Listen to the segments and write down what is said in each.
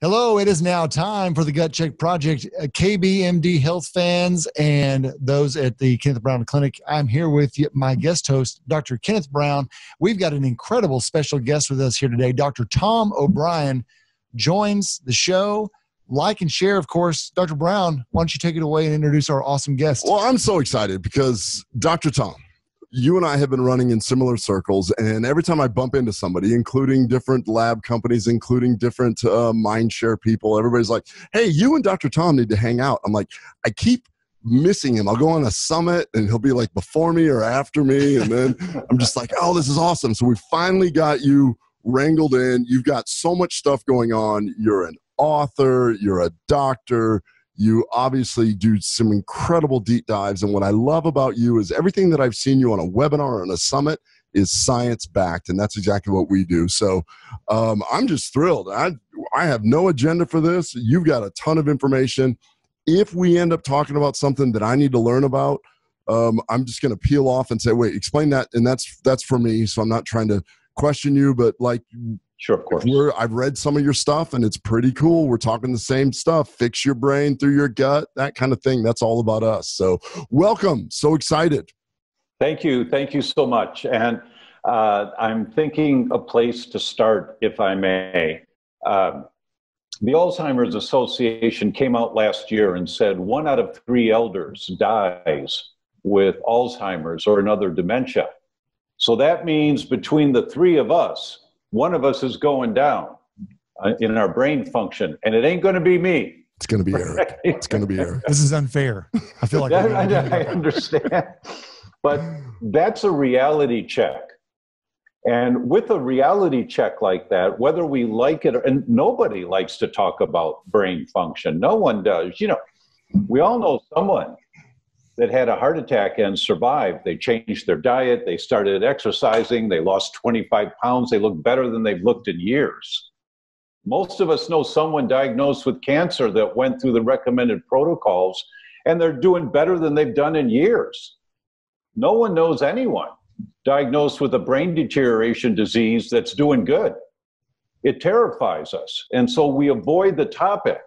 Hello, it is now time for the Gut Check Project. KBMD Health fans and those at the Kenneth Brown Clinic. I'm here with my guest host, Dr. Kenneth Brown. We've got an incredible special guest with us here today. Dr. Tom O'Brien joins the show. Like and share, of course. Dr. Brown, why don't you take it away and introduce our awesome guest? Well, I'm so excited because Dr. Tom, you and I have been running in similar circles, and every time I bump into somebody, including different lab companies, including different mindshare people, everybody's like, hey, you and Dr. Tom need to hang out. I'm like, I keep missing him. I'll go on a summit, and he'll be like before me or after me, and then I'm just like, oh, this is awesome. So we finally got you wrangled in. You've got so much stuff going on. You're an author. You're a doctor. You obviously do some incredible deep dives. And what I love about you is everything that I've seen you on a webinar or on a summit is science-backed, and that's exactly what we do. So I'm just thrilled. I have no agenda for this. You've got a ton of information. If we end up talking about something that I need to learn about, I'm just going to peel off and say, wait, explain that. And that's for me. So I'm not trying to question you, but like, sure, of course. I've read some of your stuff, and it's pretty cool. We're talking the same stuff. Fix your brain through your gut, that kind of thing. That's all about us. So welcome. So excited. Thank you. Thank you so much. And I'm thinking a place to start, if I may. The Alzheimer's Association came out last year and said 1 out of 3 elders dies with Alzheimer's or another dementia. So that means between the 3 of us, one of us is going down in our brain function, and it ain't going to be me. It's going to be Eric. It's going to be Eric. This is unfair. I feel like I understand, but that's a reality check. And with a reality check like that, whether we like it, and nobody likes to talk about brain function. No one does. You know, we all know someone that had a heart attack and survived. They changed their diet. They started exercising. They lost 25 pounds. They look better than they've looked in years. Most of us know someone diagnosed with cancer that went through the recommended protocols, and they're doing better than they've done in years. No one knows anyone diagnosed with a brain deterioration disease that's doing good. It terrifies us, and so we avoid the topic.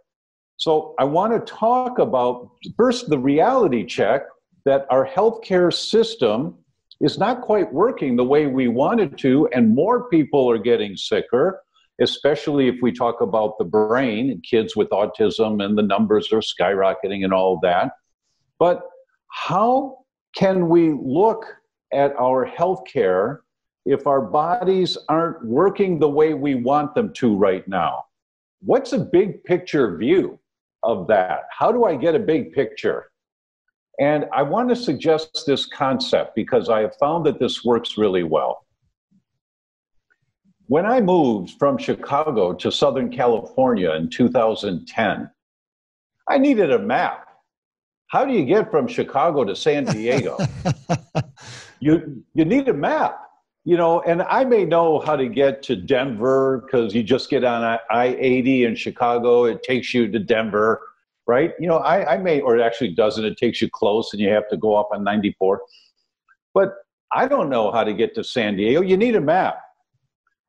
So I want to talk about, first, the reality check that our healthcare system is not quite working the way we want it to, and more people are getting sicker, especially if we talk about the brain and kids with autism, and the numbers are skyrocketing and all of that. But how can we look at our healthcare if our bodies aren't working the way we want them to right now? What's a big picture view of that? How do I get a big picture? And I want to suggest this concept because I have found that this works really well. When I moved from Chicago to Southern California in 2010, I needed a map. How do you get from Chicago to San Diego? You need a map. You know, and I may know how to get to Denver because you just get on I-80 in Chicago. It takes you to Denver, right? You know, I may, or it actually doesn't. It takes you close and you have to go up on 94. But I don't know how to get to San Diego. You need a map.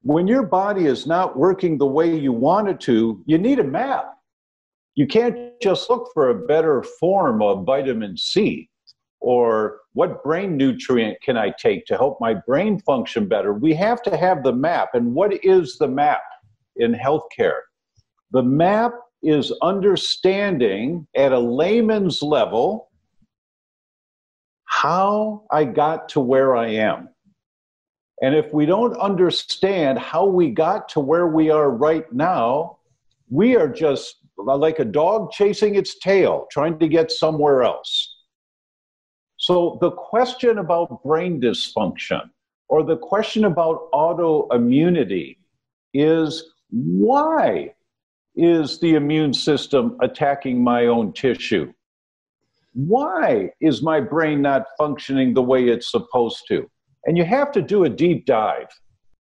When your body is not working the way you want it to, you need a map. You can't just look for a better form of vitamin C. Or what brain nutrient can I take to help my brain function better? We have to have the map. And what is the map in healthcare? The map is understanding at a layman's level how I got to where I am. And if we don't understand how we got to where we are right now, we are just like a dog chasing its tail, trying to get somewhere else. So the question about brain dysfunction or the question about autoimmunity is, why is the immune system attacking my own tissue? Why is my brain not functioning the way it's supposed to? And you have to do a deep dive.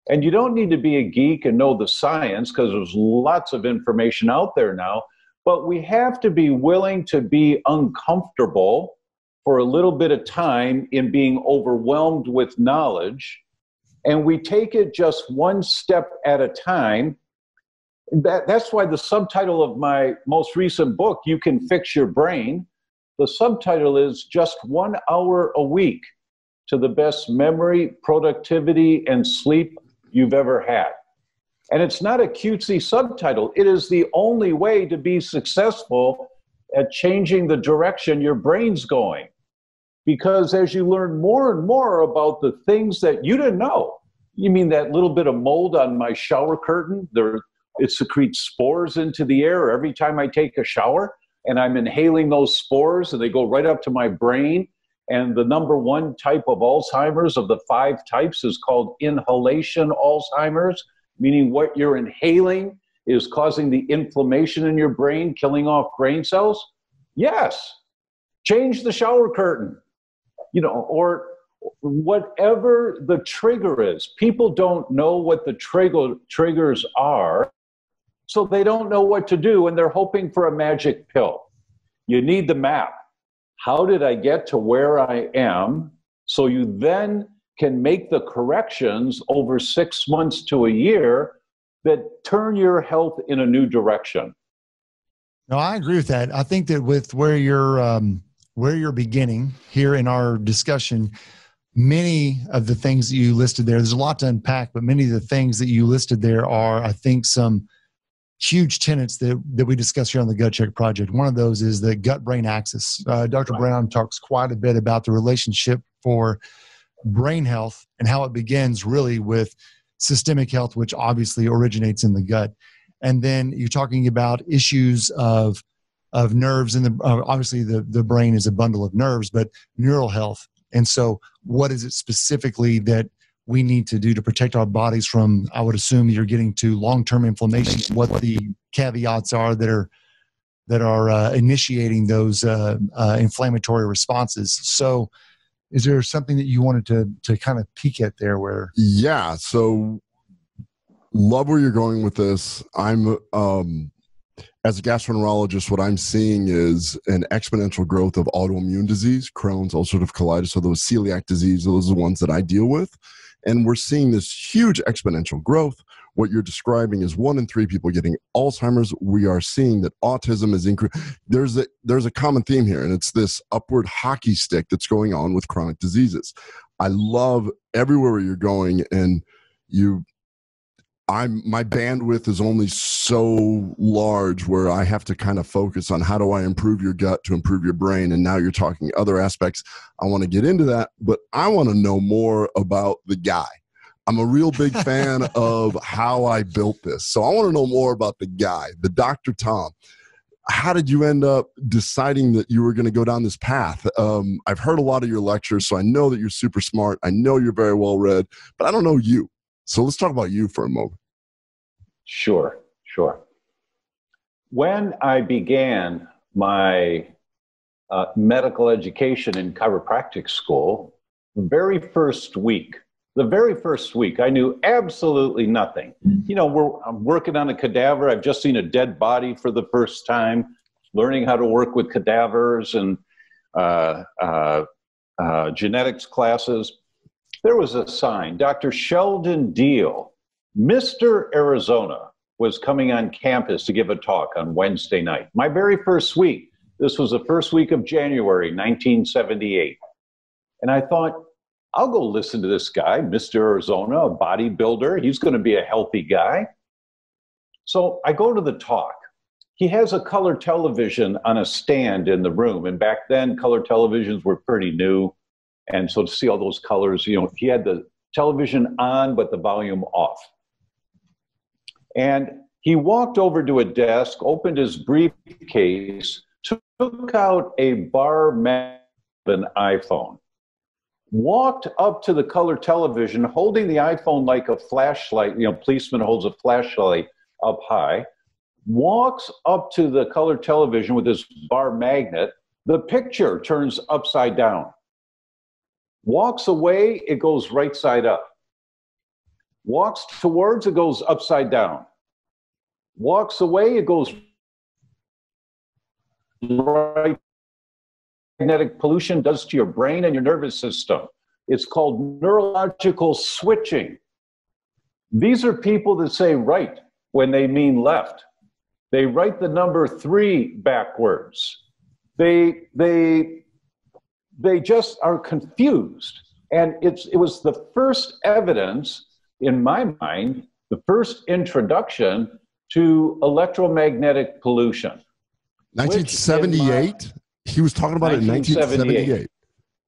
And you don't need to be a geek and know the science because there's lots of information out there now, but we have to be willing to be uncomfortable for a little bit of time in being overwhelmed with knowledge, and we take it just one step at a time, That's why the subtitle of my most recent book, You Can Fix Your Brain, the subtitle is Just 1 Hour a Week to the Best Memory, Productivity, and Sleep You've Ever Had. And it's not a cutesy subtitle. It is the only way to be successful at changing the direction your brain's going. Because as you learn more and more about the things that you didn't know, you mean that little bit of mold on my shower curtain, it secretes spores into the air every time I take a shower, and I'm inhaling those spores and they go right up to my brain. And the number one type of Alzheimer's of the 5 types is called inhalation Alzheimer's, meaning what you're inhaling is causing the inflammation in your brain, killing off brain cells. Yes, change the shower curtain, or whatever the trigger is. People don't know what the triggers are, so they don't know what to do, and they're hoping for a magic pill. You need the map. How did I get to where I am? So you then can make the corrections over 6 months to a year that turn your health in a new direction. No, I agree with that. I think that with where you're beginning here in our discussion, many of the things that you listed there's a lot to unpack, but many of the things that you listed there are, I think, some huge tenets that we discuss here on the Gut Check Project. One of those is the gut-brain axis. Dr. Right. Brown talks quite a bit about the relationship for brain health and how it begins really with systemic health, which obviously originates in the gut. And then you're talking about issues of nerves, and obviously the brain is a bundle of nerves, but neural health. And so what is it specifically that we need to do to protect our bodies from, I would assume you're getting to long-term inflammation, what the caveats are that are initiating those inflammatory responses. So is there something that you wanted to kind of peek at there where? Yeah. So love where you're going with this. I'm, as a gastroenterologist, what I'm seeing is an exponential growth of autoimmune disease, Crohn's, ulcerative colitis, so those celiac disease, those are the ones that I deal with. And we're seeing this huge exponential growth. What you're describing is 1 in 3 people getting Alzheimer's. We are seeing that autism is increasing. There's a common theme here, and it's this upward hockey stick that's going on with chronic diseases. I love everywhere where you're going, and my bandwidth is only so large where I have to kind of focus on how do I improve your gut to improve your brain. And now you're talking other aspects. I want to get into that, but I want to know more about the guy. I'm a real big fan of how I built this. So I want to know more about the guy, the Dr. Tom. How did you end up deciding that you were going to go down this path? I've heard a lot of your lectures, so I know that you're super smart. I know you're very well read, but I don't know you. So let's talk about you for a moment. Sure. When I began my medical education in chiropractic school, the very first week, I knew absolutely nothing. I'm working on a cadaver. I've just seen a dead body for the first time, learning how to work with cadavers and genetics classes. There was a sign, Dr. Sheldon Deal, Mr. Arizona, was coming on campus to give a talk on Wednesday night. My very first week. This was the first week of January, 1978. And I thought, I'll go listen to this guy, Mr. Arizona, a bodybuilder. He's going to be a healthy guy. So I go to the talk. He has a color television on a stand in the room. And back then, color televisions were pretty new. And so to see all those colors, he had the television on, but the volume off. And he walked over to a desk, opened his briefcase, took out a bar map of an iPhone, walked up to the color television, holding the iPhone like a flashlight. Policeman holds a flashlight up high, walks up to the color television with his bar magnet. The picture turns upside down. Walks away, it goes right side up. Walks towards, it goes upside down. Walks away, it goes right. Magnetic pollution does to your brain and your nervous system. It's called neurological switching. These are people that say, right, when they mean left. They write the number 3 backwards. They just are confused. And it was the first evidence, in my mind, the first introduction to electromagnetic pollution. 1978? He was talking about it in 1978.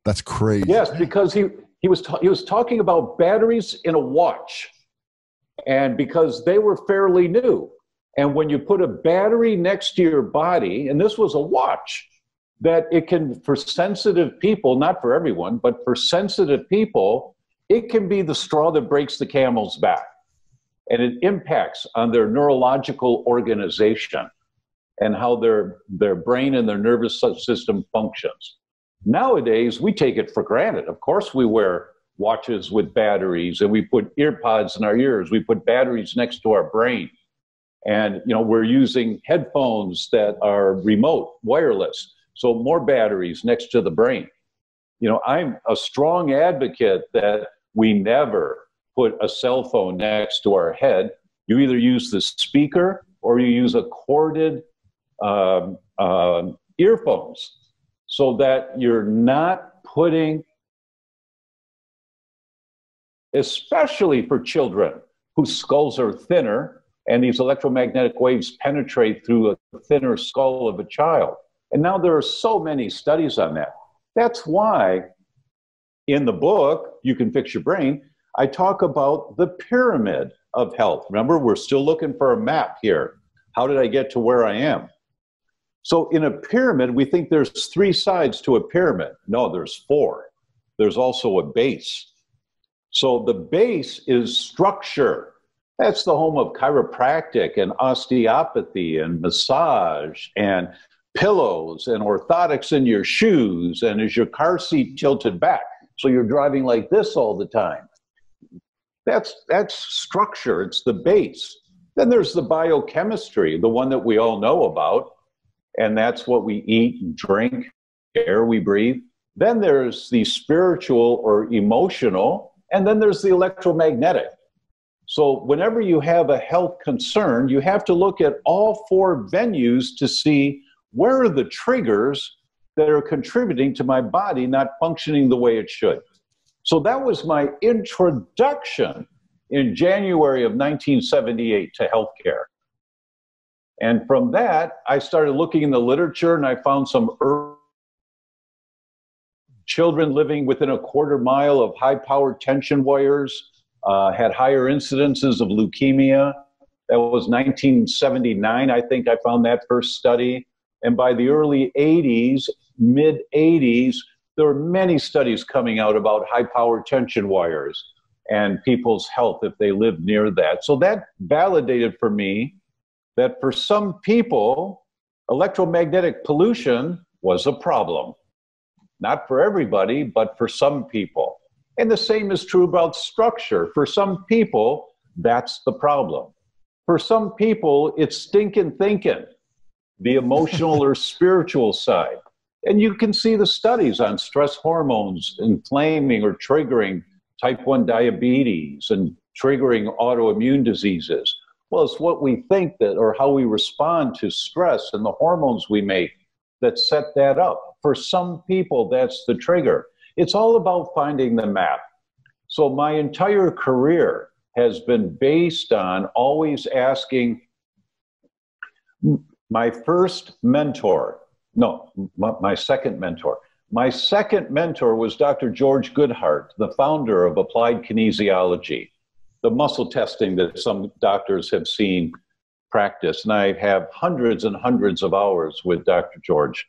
That's crazy. Yes, because he was talking about batteries in a watch, and because they were fairly new. And when you put a battery next to your body, and this was a watch, that it can, for sensitive people, not for everyone, but for sensitive people, it can be the straw that breaks the camel's back. And it impacts on their neurological organization and how their brain and their nervous system functions. Nowadays, we take it for granted. Of course, we wear watches with batteries, and we put ear pods in our ears. We put batteries next to our brain. And, we're using headphones that are remote, wireless. So more batteries next to the brain. I'm a strong advocate that we never put a cell phone next to our head. You either use the speaker or you use a corded earphones, so that you're not putting, especially for children whose skulls are thinner, and these electromagnetic waves penetrate through a thinner skull of a child. And now there are so many studies on that. That's why in the book, You Can Fix Your Brain, I talk about the pyramid of health. Remember, we're still looking for a map here. How did I get to where I am? So in a pyramid, we think there's 3 sides to a pyramid. No, there's 4. There's also a base. So the base is structure. That's the home of chiropractic and osteopathy and massage and pillows and orthotics in your shoes, and is your car seat tilted back so you're driving like this all the time. That's structure. It's the base. Then there's the biochemistry, the one that we all know about, and that's what we eat and drink, air we breathe. Then there's the spiritual or emotional, and then there's the electromagnetic. So whenever you have a health concern, you have to look at all 4 venues to see where are the triggers that are contributing to my body not functioning the way it should. So that was my introduction in January of 1978 to healthcare. And from that, I started looking in the literature, and I found some children living within a quarter mile of high-powered tension wires had higher incidences of leukemia. That was 1979, I think I found that first study. And by the early 80s, mid-80s, there were many studies coming out about high-powered tension wires and people's health if they lived near that. So that validated for me that for some people, electromagnetic pollution was a problem. Not for everybody, but for some people. And the same is true about structure. For some people, that's the problem. For some people, it's stinking thinking, the emotional or spiritual side. And you can see the studies on stress hormones inflaming or triggering type 1 diabetes and triggering autoimmune diseases. Well, it's what we think that, or how we respond to stress and the hormones we make that set that up. For some people, that's the trigger. It's all about finding the map. So my entire career has been based on always asking my second mentor. My second mentor was Dr. George Goodhart, the founder of Applied Kinesiology, the muscle testing that some doctors have seen practice. And I have hundreds and hundreds of hours with Dr. George.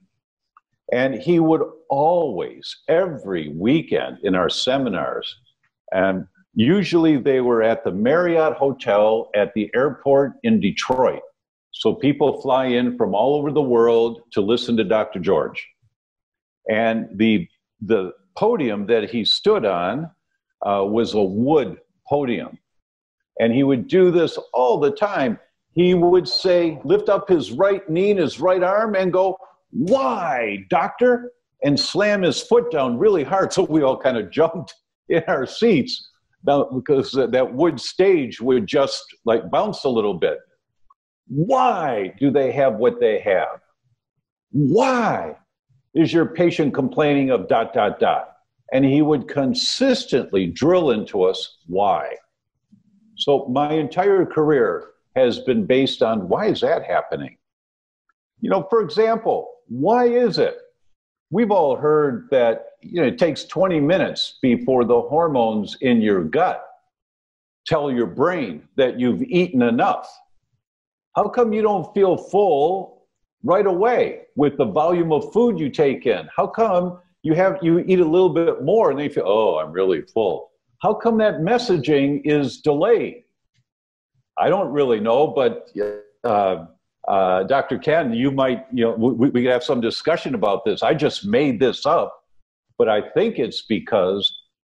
And he would always, every weekend in our seminars, and usually they were at the Marriott Hotel at the airport in Detroit. So people fly in from all over the world to listen to Dr. George. And the podium that he stood on was a wood podium. And he would do this all the time. He would say, lift up his right knee and his right arm and go, "Why, doctor?" and slam his foot down really hard. So we all kind of jumped in our seats now, because that wood stage would just like bounce a little bit. Why do they have what they have? Why is your patient complaining of ... And he would consistently drill into us why. So my entire career has been based on why is that happening? You know, for example, why is it? We've all heard that, you know, it takes 20 minutes before the hormones in your gut tell your brain that you've eaten enough. How come you don't feel full right away with the volume of food you take in? How come you eat a little bit more and then you feel, oh, I'm really full? How come that messaging is delayed? I don't really know, but Dr. Ken, you might, you know, we could have some discussion about this. I just made this up, but I think it's because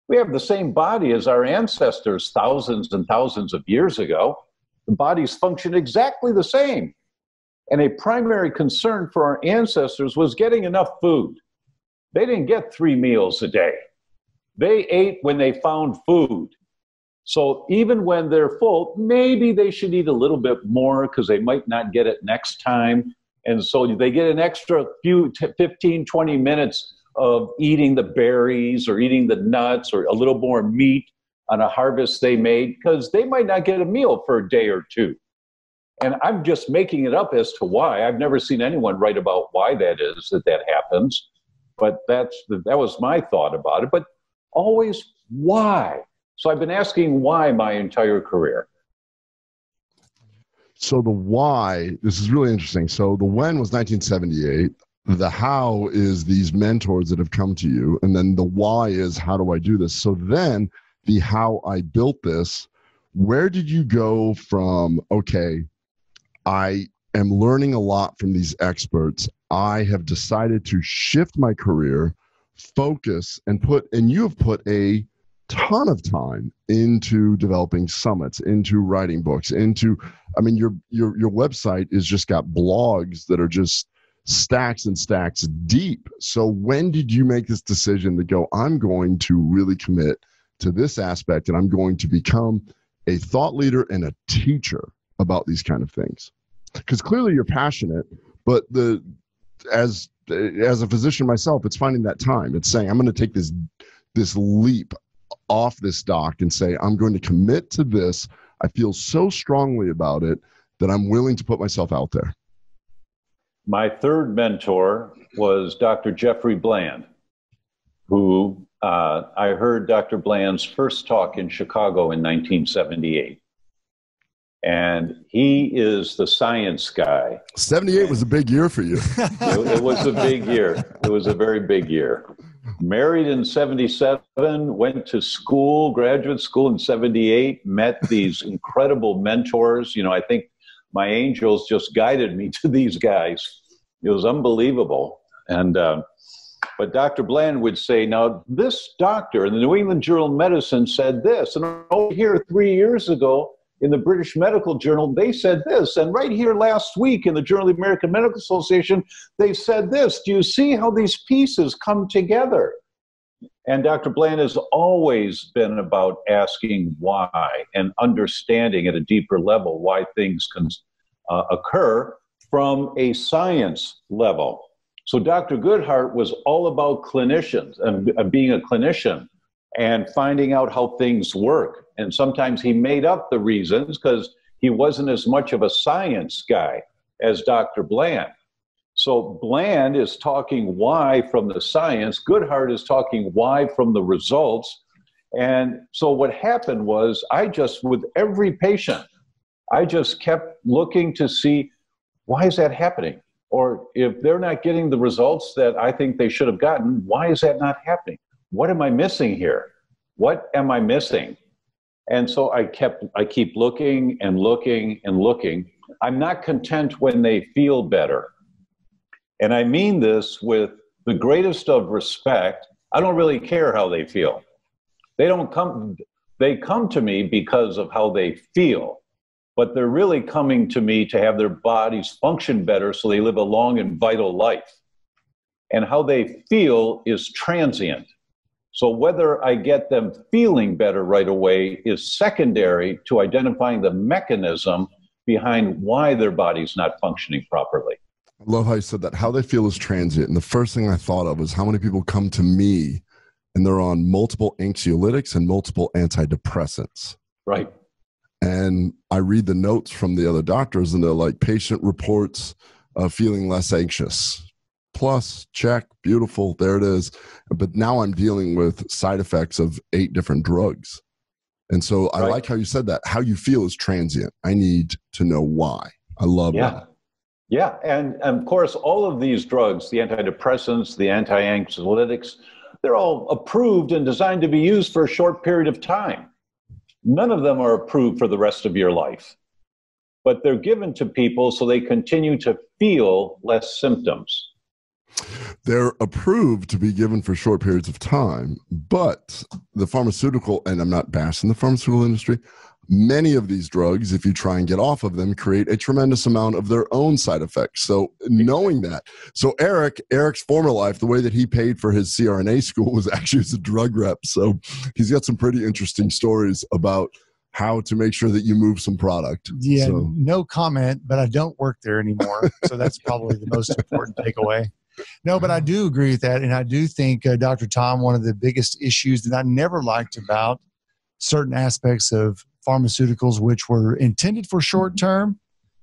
we have the same body as our ancestors thousands and thousands of years ago. The bodies function exactly the same. And a primary concern for our ancestors was getting enough food. They didn't get 3 meals a day. They ate when they found food. So even when they're full, maybe they should eat a little bit more because they might not get it next time. And so they get an extra 15, 20 minutes of eating the berries or eating the nuts or a little more meat on a harvest they made because they might not get a meal for a day or two. And I'm just making it up as to why. I've never seen anyone write about why that is that happens. But that was my thought about it. But always why? So I've been asking why my entire career. So the why, this is really interesting. So the when was 1978. The how is these mentors that have come to you. And then the why is, how do I do this? So then the how I built this, where did you go from, okay, I am learning a lot from these experts. I have decided to shift my career, focus, and you have put a ton of time into developing summits, into writing books, I mean, your website is just got blogs that are just stacks and stacks deep. So when did you make this decision to go, I'm going to really commit to this aspect and I'm going to become a thought leader and a teacher about these kind of things? Because clearly you're passionate, but as a physician myself, it's finding that time. It's saying, I'm going to take this leap off this dock and say, I'm going to commit to this. I feel so strongly about it that I'm willing to put myself out there. My third mentor was Dr. Jeffrey Bland, who I heard Dr. Bland's first talk in Chicago in 1978. And he is the science guy. 78 was a big year for you. It was a big year. It was a very big year. Married in 77, went to school, graduate school in 78, met these incredible mentors. You know, I think my angels just guided me to these guys. It was unbelievable. And but Dr. Bland would say, now this doctor in the New England Journal of Medicine said this, and over here 3 years ago in the British Medical Journal, they said this, and right here last week in the Journal of the American Medical Association, they said this. Do you see how these pieces come together? And Dr. Bland has always been about asking why and understanding at a deeper level why things can occur from a science level. So Dr. Goodhart was all about clinicians and being a clinician and finding out how things work. And sometimes he made up the reasons because he wasn't as much of a science guy as Dr. Bland. So Bland is talking why from the science, Goodhart is talking why from the results. And so what happened was with every patient, I just kept looking to see, why is that happening? Or if they're not getting the results that I think they should have gotten, why is that not happening? What am I missing here? What am I missing? And so I keep looking and looking and looking. I'm not content when they feel better. And I mean this with the greatest of respect. I don't really care how they feel. They come to me because of how they feel, but they're really coming to me to have their bodies function better so they live a long and vital life. And how they feel is transient. So whether I get them feeling better right away is secondary to identifying the mechanism behind why their body's not functioning properly. I love how you said that. How they feel is transient. And the first thing I thought of was how many people come to me and they're on multiple anxiolytics and multiple antidepressants. Right. And I read the notes from the other doctors and they're like, patient reports feeling less anxious. Plus, check, beautiful, there it is. But now I'm dealing with side effects of 8 different drugs. And so I like how you said that. How you feel is transient. I need to know why. I love that. Yeah, and of course, all of these drugs, the antidepressants, the anti-anxiolytics, they're all approved and designed to be used for a short period of time. None of them are approved for the rest of your life, but they're given to people so they continue to feel less symptoms. They're approved to be given for short periods of time, but the pharmaceutical, and I'm not bashing the pharmaceutical industry, many of these drugs, if you try and get off of them, create a tremendous amount of their own side effects. So knowing that. So Eric's former life, the way that he paid for his CRNA school was actually as a drug rep. So he's got some pretty interesting stories about how to make sure that you move some product. Yeah, so. No comment, but I don't work there anymore. So that's probably the most important takeaway. No, but I do agree with that. And I do think, Dr. Tom, one of the biggest issues that I never liked about certain aspects of pharmaceuticals, which were intended for short term,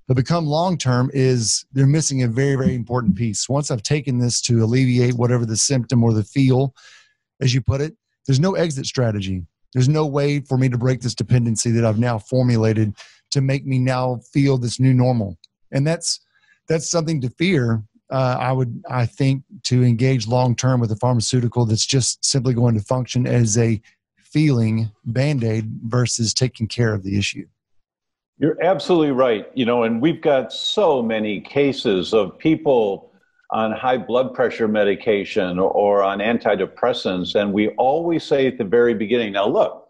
but become long term, is they're missing a very, very important piece. Once I've taken this to alleviate whatever the symptom or the feel, as you put it, there's no exit strategy. There's no way for me to break this dependency that I've now formulated to make me now feel this new normal. And that's something to fear. I think to engage long-term with a pharmaceutical that's just simply going to function as a feeling Band-Aid versus taking care of the issue. You're absolutely right. And we've got so many cases of people on high blood pressure medication or on antidepressants. And we always say at the very beginning, now look,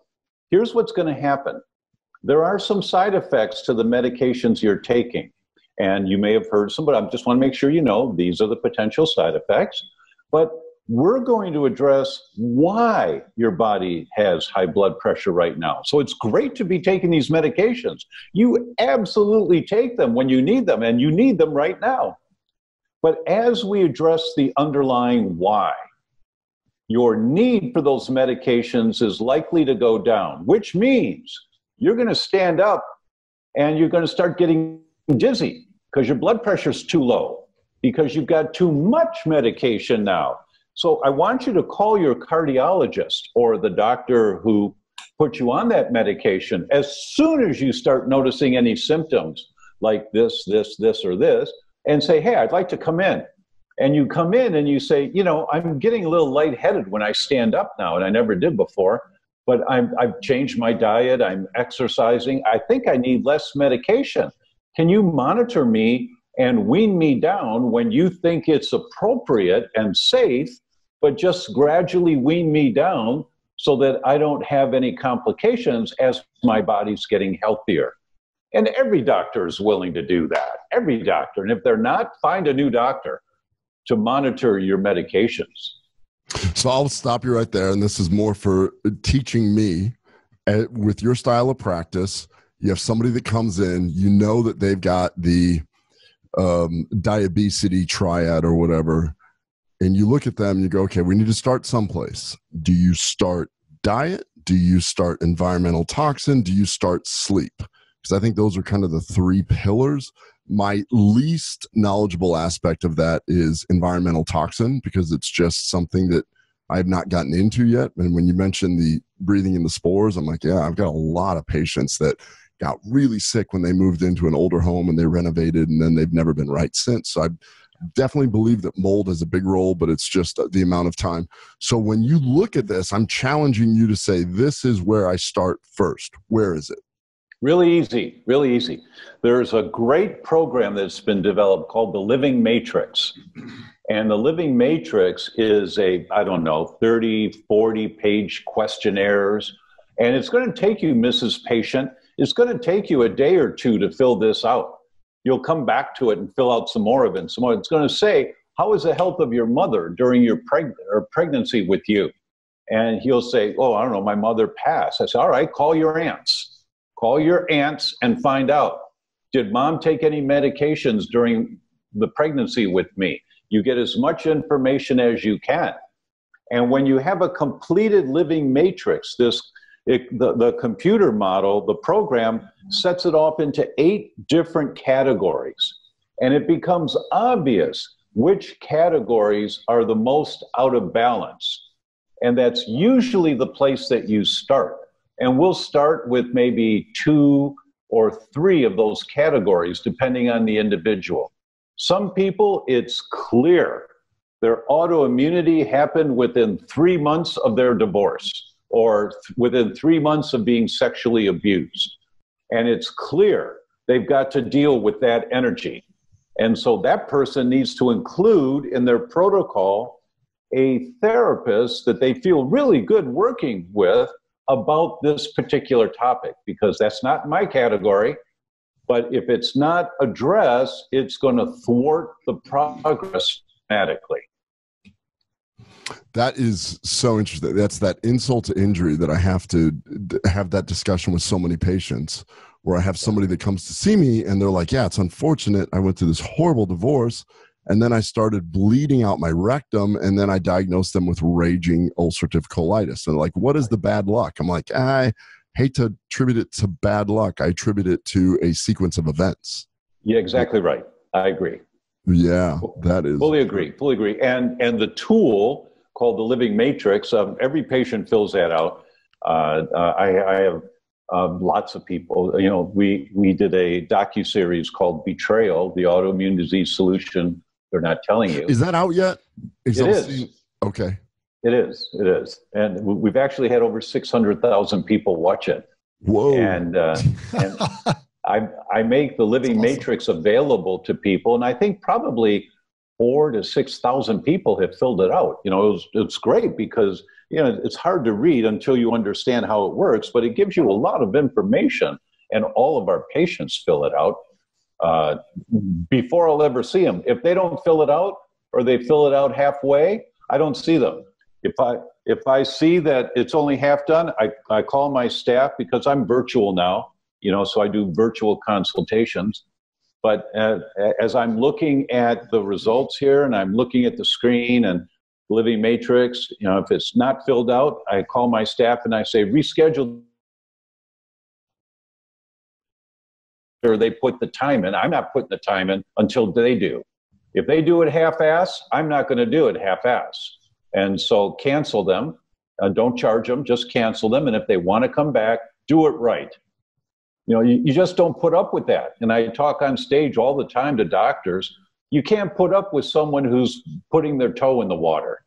here's what's going to happen. There are some side effects to the medications you're taking. And you may have heard some, but I just want to make sure you know these are the potential side effects. But we're going to address why your body has high blood pressure right now. So it's great to be taking these medications. You absolutely take them when you need them, and you need them right now. But as we address the underlying why, your need for those medications is likely to go down, which means you're going to stand up and you're going to start getting dizzy because your blood pressure is too low, because you've got too much medication now. So I want you to call your cardiologist or the doctor who put you on that medication as soon as you start noticing any symptoms like this, or this, and say, hey, I'd like to come in. And you come in and you say, I'm getting a little lightheaded when I stand up now, and I never did before, but I've changed my diet, I'm exercising, I think I need less medication. Can you monitor me and wean me down when you think it's appropriate and safe, but just gradually wean me down so that I don't have any complications as my body's getting healthier? And every doctor is willing to do that, every doctor. And if they're not, find a new doctor to monitor your medications. So I'll stop you right there. And this is more for teaching me with your style of practice. You have somebody that comes in, you know that they've got the diabesity triad or whatever. And you look at them and you go, okay, we need to start someplace. Do you start diet? Do you start environmental toxin? Do you start sleep? Because I think those are kind of the 3 pillars. My least knowledgeable aspect of that is environmental toxin, because it's just something that I have not gotten into yet. And when you mentioned the breathing in the spores, I'm like, yeah, I've got a lot of patients that got really sick when they moved into an older home and they renovated, and then they've never been right since. So I definitely believe that mold has a big role, but it's just the amount of time. So when you look at this, I'm challenging you to say, this is where I start first. Where is it? Really easy, really easy. There's a great program that's been developed called the Living Matrix. And the Living Matrix is 30, 40-page questionnaires. And it's going to take you, Mrs. Patient, it's going to take you a day or 2 to fill this out. You'll come back to it and fill out some more of it. Some more. It's going to say, how is the health of your mother during your pregnancy with you? And he'll say, oh, I don't know, my mother passed. I say, all right, call your aunts. Call your aunts and find out. Did mom take any medications during the pregnancy with me? You get as much information as you can. And when you have a completed living matrix, the computer model, the program sets it off into 8 different categories. And it becomes obvious which categories are the most out of balance. And that's usually the place that you start. And we'll start with maybe 2 or 3 of those categories, depending on the individual. Some people, it's clear their autoimmunity happened within 3 months of their divorce or within 3 months of being sexually abused. And it's clear they've got to deal with that energy. And so that person needs to include in their protocol a therapist that they feel really good working with about this particular topic, because that's not my category. But if it's not addressed, it's going to thwart the progress dramatically. That is so interesting. That's that insult to injury that I have to have that discussion with so many patients, where I have somebody that comes to see me and they're like, yeah, it's unfortunate. I went through this horrible divorce and then I started bleeding out my rectum, and then I diagnosed them with raging ulcerative colitis. And like, what is the bad luck? I'm like, I hate to attribute it to bad luck. I attribute it to a sequence of events. Yeah, exactly right. I agree. Yeah, that is. Fully agree. And the tool called the Living Matrix, every patient fills that out. I have lots of people, we did a docuseries called Betrayal, the Autoimmune Disease Solution They're Not Telling You. Is that out yet? It is. Okay. It is. And we've actually had over 600,000 people watch it. Whoa. And I make the Living Matrix available to people, and I think probably 4,000 to 6,000 people have filled it out. It's great because it's hard to read until you understand how it works, but it gives you a lot of information, and all of our patients fill it out before I'll ever see them. If they don't fill it out, or they fill it out halfway, I don't see them. If I see that it's only half done, I call my staff, because I'm virtual now, so I do virtual consultations. But as I'm looking at the results here, and I'm looking at the screen and Living Matrix, if it's not filled out, I call my staff and I say, reschedule. Or they put the time in. I'm not putting the time in until they do. If they do it half-ass, I'm not going to do it half-ass. And so cancel them. Don't charge them, just cancel them. And if they want to come back, do it right. You just don't put up with that. And I talk on stage all the time to doctors. You can't put up with someone who's putting their toe in the water.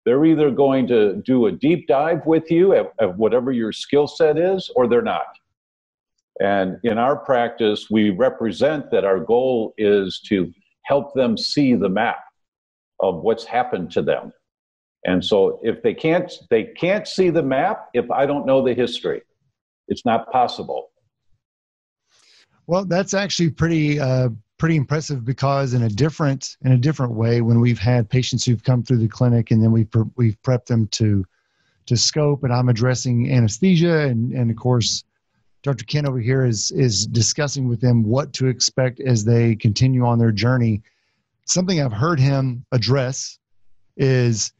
They're either going to do a deep dive with you at whatever your skill set is, or they're not. And in our practice, we represent that our goal is to help them see the map of what's happened to them. And so if they can't see the map if I don't know the history. It's not possible. Well, that's actually pretty impressive, because in a different way, when we've had patients who've come through the clinic and then we've prepped them to scope, and I'm addressing anesthesia, and of course, Dr. Ken over here is discussing with them what to expect as they continue on their journey. Something I've heard him address is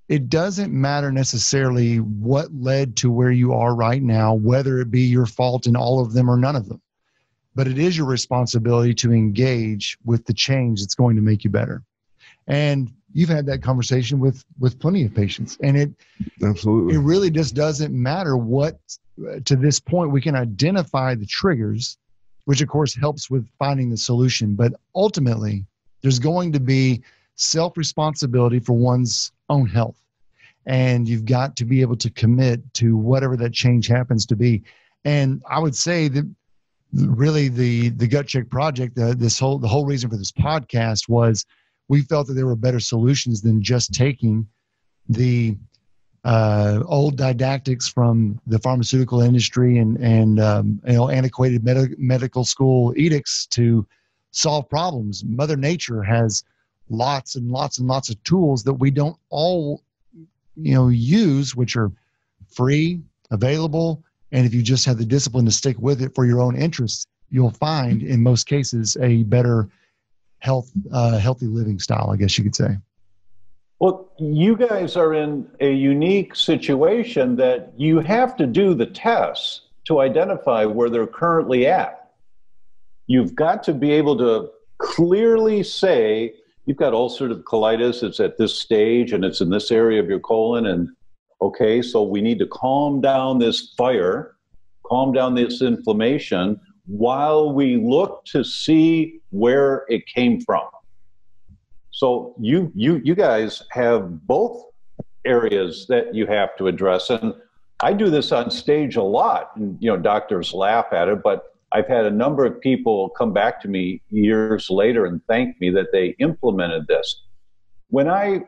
it doesn't matter necessarily what led to where you are right now, whether it be your fault in all of them or none of them. But it is your responsibility to engage with the change that's going to make you better. And you've had that conversation with plenty of patients. And it really just doesn't matter what, to this point, we can identify the triggers, which of course helps with finding the solution. But ultimately, there's going to be self-responsibility for one's own health. And you've got to be able to commit to whatever that change happens to be. And I would say that really the Gut Check Project, the whole reason for this podcast was we felt that there were better solutions than just taking the old didactics from the pharmaceutical industry and antiquated medical school edicts to solve problems. Mother Nature has lots and lots and lots of tools that we don't all use, which are free, available, and if you just have the discipline to stick with it for your own interests, you'll find in most cases a better healthy living style, I guess you could say. Well, you guys are in a unique situation that you have to do the tests to identify where they're currently at. You've got to be able to clearly say, you've got ulcerative colitis, it's at this stage and it's in this area of your colon, and okay, so we need to calm down this fire, calm down this inflammation while we look to see where it came from. So you guys have both areas that you have to address. And I do this on stage a lot, and doctors laugh at it, but I've had a number of people come back to me years later and thank me that they implemented this. When I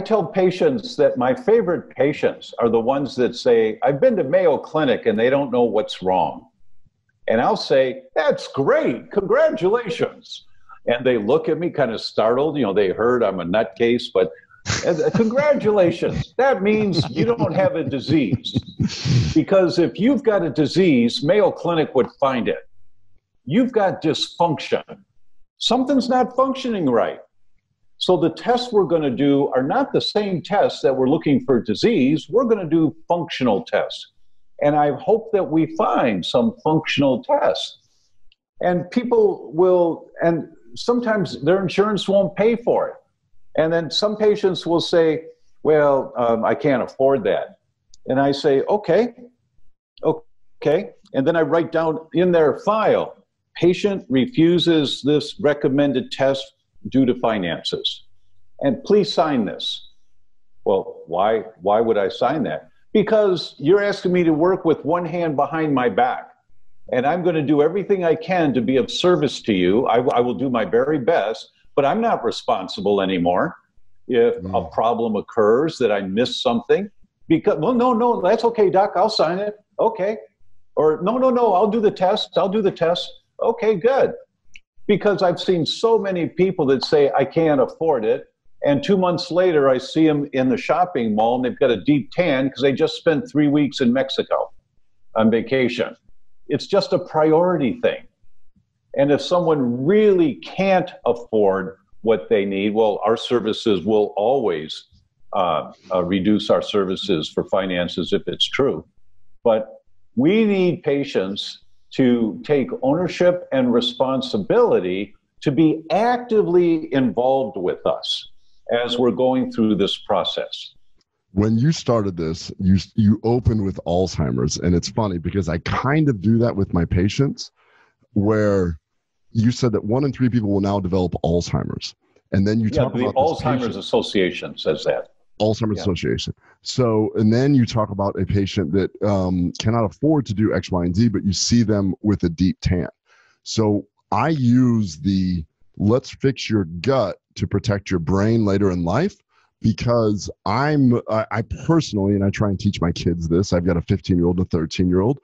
tell patients that my favorite patients are the ones that say, I've been to Mayo Clinic and they don't know what's wrong. And I'll say, that's great, congratulations. And they look at me kind of startled. They heard I'm a nutcase, but congratulations. That means you don't have a disease. Because if you've got a disease, Mayo Clinic would find it. You've got dysfunction. Something's not functioning right. So the tests we're going to do are not the same tests that we're looking for disease. We're going to do functional tests. And I hope that we find some functional tests. And people will, and sometimes their insurance won't pay for it. And then some patients will say, well, I can't afford that. And I say, okay. And then I write down in their file, patient refuses this recommended test due to finances. And please sign this. Well, why would I sign that? Because you're asking me to work with one hand behind my back. And I'm going to do everything I can to be of service to you. I will do my very best, but I'm not responsible anymore if a problem occurs that I miss something. Because, well, no, that's okay, doc, I'll sign it. Okay. Or no, I'll do the test. Okay, good. Because I've seen so many people that say, I can't afford it. And 2 months later, I see them in the shopping mall and they've got a deep tan because they just spent 3 weeks in Mexico on vacation. It's just a priority thing. And if someone really can't afford what they need, well, our services will always reduce our services for finances if it's true. But we need patients to take ownership and responsibility to be actively involved with us as we're going through this process. When you started this, you opened with Alzheimer's, and it's funny because I kind of do that with my patients, where you said that 1 in 3 people will now develop Alzheimer's, and then you talk about the Alzheimer's Association says that. Alzheimer's Association. So, and then you talk about a patient that cannot afford to do X, Y, and Z, but you see them with a deep tan. So I use the let's fix your gut to protect your brain later in life. Because I personally, and I try and teach my kids this, I've got a 15-year-old and a 13-year-old,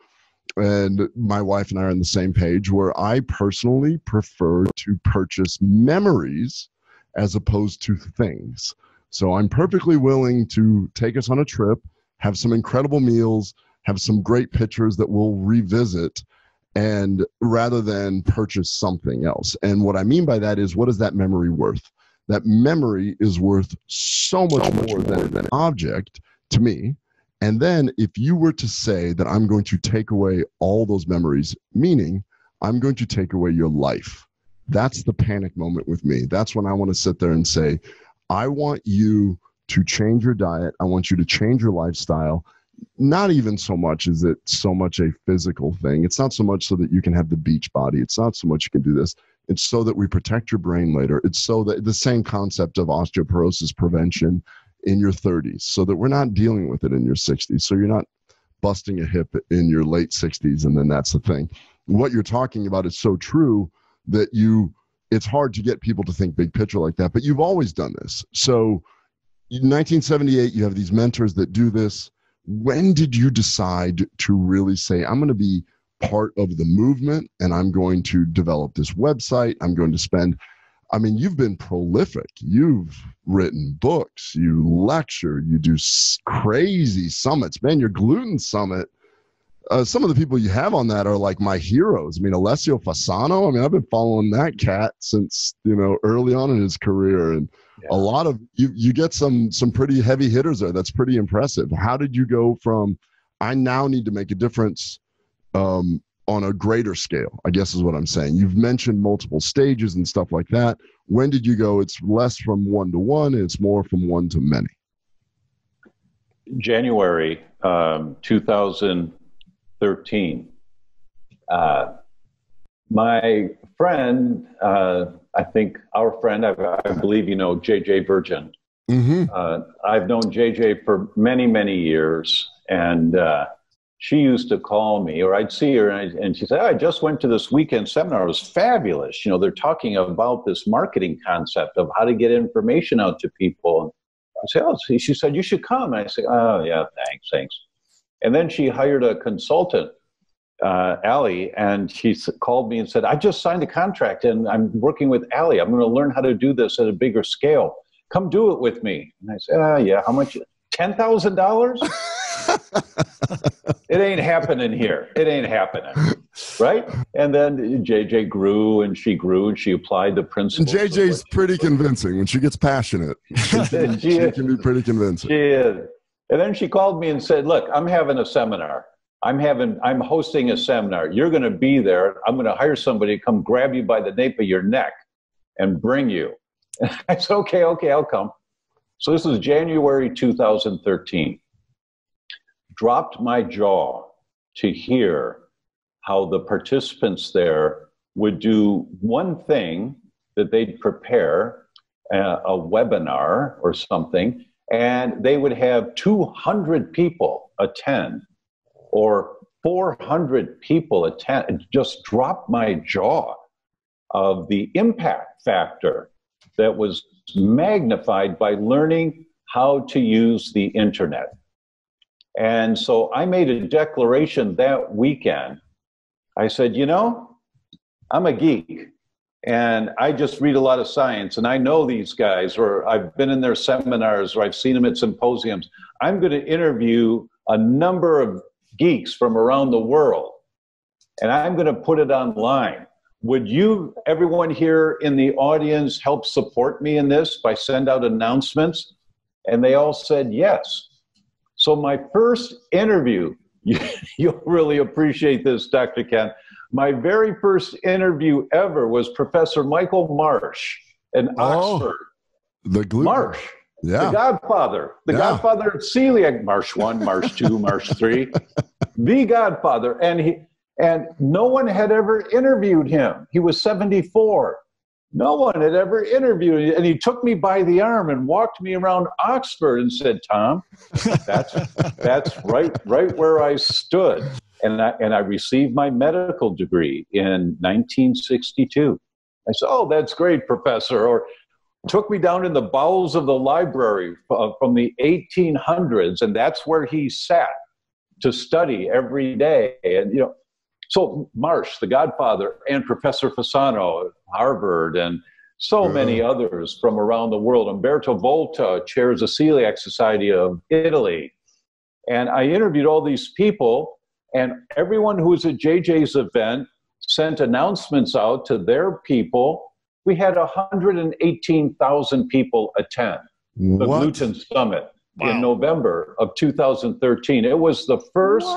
and my wife and I are on the same page, where I personally prefer to purchase memories as opposed to things. So I'm perfectly willing to take us on a trip, have some incredible meals, have some great pictures that we'll revisit, and rather than purchase something else. And what I mean by that is, what is that memory worth? That memory is worth so much more than an object to me. And then if you were to say that I'm going to take away all those memories, meaning I'm going to take away your life, that's the panic moment with me. That's when I want to sit there and say, I want you to change your diet. I want you to change your lifestyle. Not even so much is it so much a physical thing. It's not so much so that you can have the beach body. It's not so much you can do this. It's so that we protect your brain later. It's so that the same concept of osteoporosis prevention in your 30s, so that we're not dealing with it in your 60s. So you're not busting a hip in your late 60s, and then that's the thing. What you're talking about is so true that it's hard to get people to think big picture like that, but you've always done this. So in 1978, you have these mentors that do this. When did you decide to really say, I'm going to be part of the movement and I'm going to develop this website? I'm going to spend, you've been prolific. You've written books, you lecture, you do crazy summits. Man, your Gluten Summit some of the people you have on that are like my heroes. I mean, Alessio Fasano. I mean, I've been following that cat since, early on in his career. And a lot of you get some pretty heavy hitters there. That's pretty impressive. How did you go from, I now need to make a difference on a greater scale, I guess is what I'm saying. You've mentioned multiple stages and stuff like that. When did you go, it's less from one to one, and it's more from one to many? January 2013. My friend, I think our friend, I believe you know JJ Virgin. Mm-hmm. I've known JJ for many, many years, and she used to call me, or I'd see her, and she said, I just went to this weekend seminar. It was fabulous. They're talking about this marketing concept of how to get information out to people. I said, she said, you should come. And I said, oh, yeah, thanks. And then she hired a consultant, Allie, and she called me and said, I just signed a contract, and I'm working with Allie. I'm going to learn how to do this at a bigger scale. Come do it with me. And I said, yeah, how much? $10,000? It ain't happening here. It ain't happening. Right? And then JJ grew and she applied the principles. And JJ's pretty convincing when she gets passionate. She can be pretty convincing. She is. And then she called me and said, look, I'm having a seminar. I'm hosting a seminar. You're going to be there. I'm going to hire somebody to come grab you by the nape of your neck and bring you. And I said, okay, I'll come. So this is January 2013. Dropped my jaw to hear how the participants there would do one thing, that they'd prepare a webinar or something, and they would have 200 people attend or 400 people attend. It just dropped my jaw of the impact factor that was magnified by learning how to use the internet. And so I made a declaration that weekend. I said, I'm a geek and I just read a lot of science, and I know these guys, or I've been in their seminars, or I've seen them at symposiums. I'm going to interview a number of geeks from around the world, and I'm going to put it online. Would you, everyone here in the audience, help support me in this by send out announcements? And they all said yes. So my first interview, you'll really appreciate this, Dr. Ken. My very first interview ever was Professor Michael Marsh in Oxford. The gluten. Marsh, the godfather of celiac. Marsh 1, Marsh 2, Marsh 3, the godfather. And no one had ever interviewed him. He was 74. No one had ever interviewed him. And he took me by the arm and walked me around Oxford and said, Tom, that's right where I stood. And I received my medical degree in 1962. I said, oh, that's great, Professor. Or took me down in the bowels of the library from the 1800s. And that's where he sat to study every day. And, so Marsh, the godfather, and Professor Fasano at Harvard, and so many others from around the world. Umberto Volta chairs the Celiac Society of Italy. And I interviewed all these people, and everyone who was at JJ's event sent announcements out to their people. We had 118,000 people attend the Gluten Summit in November of 2013. It was the first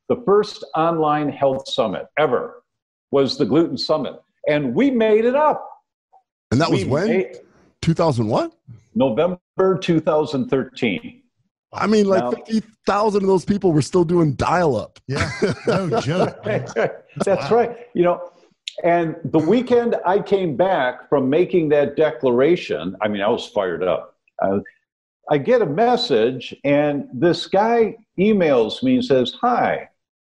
the first online health summit ever was the Gluten Summit. And we made it up. And that was when? 2000 what? November 2013. I mean, like 50,000 of those people were still doing dial-up. Yeah, no joke. That's right. And the weekend I came back from making that declaration, I was fired up. I get a message, and this guy emails me and says, hi,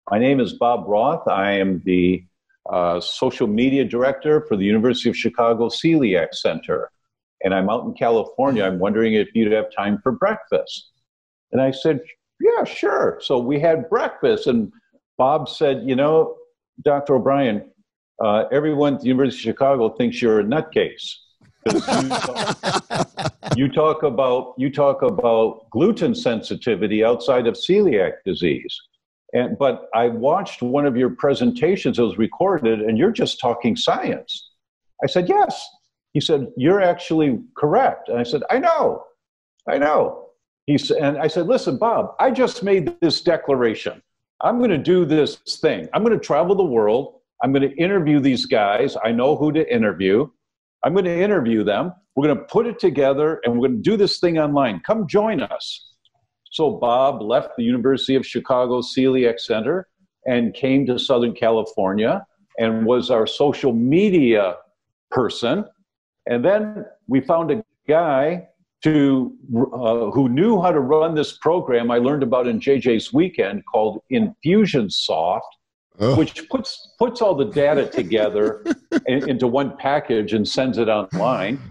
my name is Bob Roth. I am the social media director for the University of Chicago Celiac Center. And I'm out in California. I'm wondering if you'd have time for breakfast. And I said, yeah, sure. So we had breakfast, and Bob said, Dr. O'Brien, everyone at the University of Chicago thinks you're a nutcase. You talk about gluten sensitivity outside of celiac disease. But I watched one of your presentations, it was recorded, and you're just talking science. I said, yes. He said, you're actually correct. And I said, I know. And I said, listen, Bob, I just made this declaration. I'm going to do this thing. I'm going to travel the world. I'm going to interview these guys. I know who to interview. I'm going to interview them. We're going to put it together, and we're going to do this thing online. Come join us. So Bob left the University of Chicago Celiac Center and came to Southern California and was our social media person. And then we found a guy who knew how to run this program I learned about in JJ's weekend called Infusionsoft, which puts all the data together into one package and sends it online.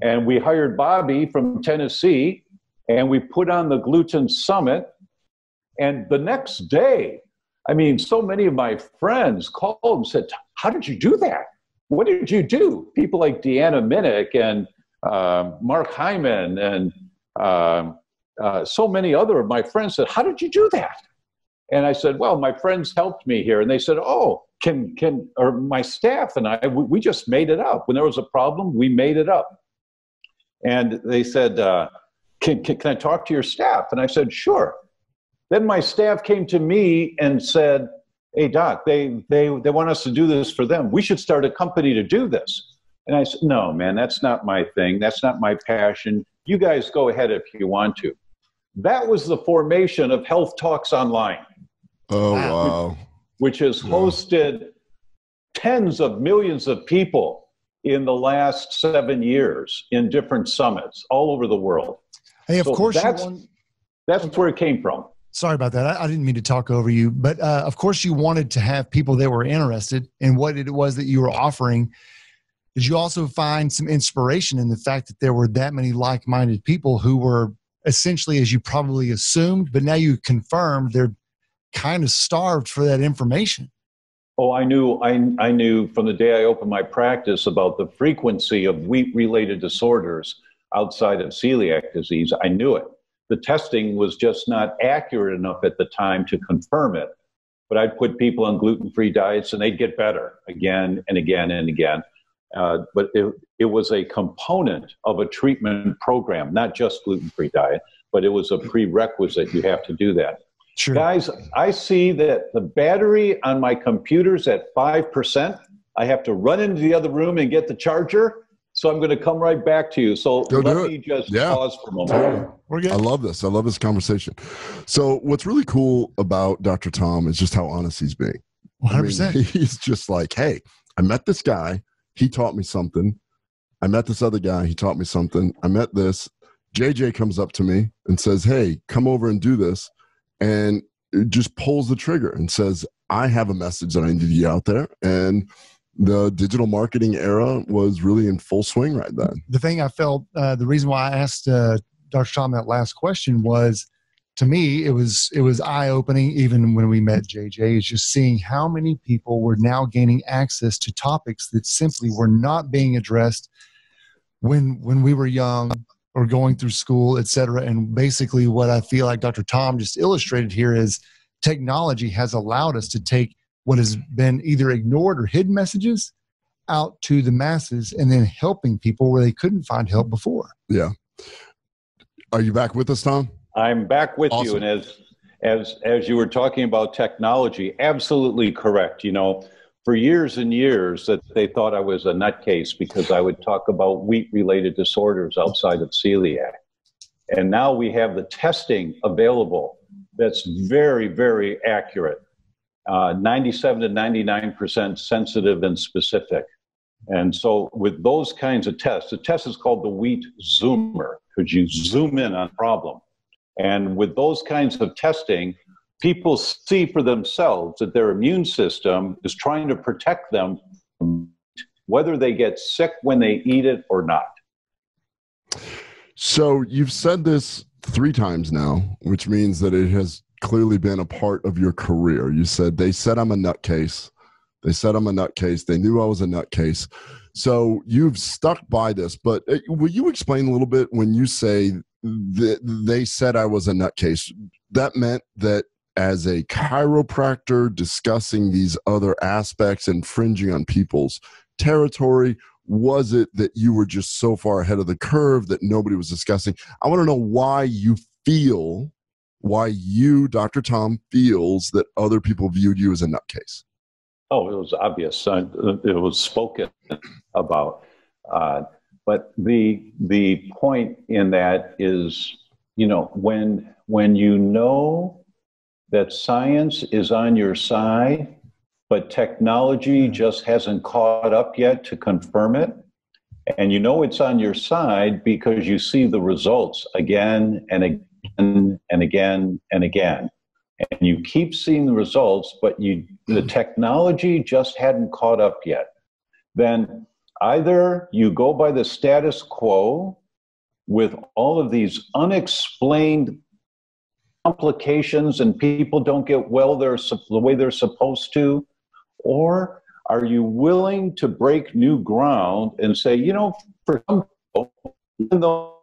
And we hired Bobby from Tennessee, and we put on the Gluten Summit. And the next day, I mean, so many of my friends called and said, how did you do that? What did you do? People like Deanna Minnick and Mark Hyman and so many other of my friends said, how did you do that? And I said, well, my friends helped me here. And they said, oh, or my staff and I, we just made it up. When there was a problem, we made it up. And they said, can I talk to your staff? And I said, sure. Then my staff came to me and said, hey, Doc, they want us to do this for them. We should start a company to do this. And I said, no, man, that's not my thing. That's not my passion. You guys go ahead if you want to. That was the formation of Health Talks Online. Oh, wow. Which has hosted tens of millions of people in the last 7 years in different summits all over the world. Hey, of course, that's where it came from. Sorry about that. I didn't mean to talk over you, but of course you wanted to have people that were interested in what it was that you were offering. Did you also find some inspiration in the fact that there were that many like-minded people who were essentially, as you probably assumed, but now you confirmed they're kind of starved for that information? Oh, I knew from the day I opened my practice about the frequency of wheat-related disorders outside of celiac disease. I knew it. The testing was just not accurate enough at the time to confirm it. But I'd put people on gluten-free diets and they'd get better again and again and again. But it was a component of a treatment program, not just gluten-free diet, but it was a prerequisite. You have to do that. Sure. Guys, I see that the battery on my computer's at 5%. I have to run into the other room and get the charger. So I'm going to come right back to you. So let me just pause for a moment. We're good. I love this. I love this conversation. So what's really cool about Dr. Tom is just how honest he's being. 100%. I mean, he's just like, hey, I met this guy. He taught me something. I met this other guy. He taught me something. I met this. JJ comes up to me and says, hey, come over and do this. And it just pulls the trigger and says, I have a message that I need to get out there. And the digital marketing era was really in full swing right then. The thing I felt, the reason why I asked Dr. Tom that last question was, to me, it was eye-opening. Even when we met JJ, is just seeing how many people were now gaining access to topics that simply were not being addressed when we were young or going through school, et cetera. And basically what I feel like Dr. Tom just illustrated here is technology has allowed us to take what has been either ignored or hidden messages out to the masses and then helping people where they couldn't find help before. Yeah. Are you back with us, Tom? I'm back with Awesome. you. And as you were talking about technology, absolutely correct. You know, for years and years that they thought I was a nutcase because I would talk about wheat-related disorders outside of celiac. And now we have the testing available that's very, very accurate. 97 to 99% sensitive and specific. And so with those kinds of tests, the test is called the wheat zoomer, because you zoom in on a problem. And with those kinds of testing, people see for themselves that their immune system is trying to protect them from whether they get sick when they eat it or not. So you've said this 3 times now, which means that it has clearly been a part of your career. You said, they said I'm a nutcase. They said I'm a nutcase. They knew I was a nutcase. So you've stuck by this, but will you explain a little bit when you say that they said I was a nutcase? That meant that as a chiropractor discussing these other aspects, infringing on people's territory, was it that you were just so far ahead of the curve that nobody was discussing? I want to know why you, Dr. Tom, feels that other people viewed you as a nutcase. Oh, it was obvious. It was spoken about. But the point in that is, when you know that science is on your side, but technology just hasn't caught up yet to confirm it, and it's on your side because you see the results again and again and again and again. And you keep seeing the results, but the technology just hadn't caught up yet. Then either you go by the status quo with all of these unexplained complications and people don't get well the way they're supposed to, or are you willing to break new ground and say, for some people, even though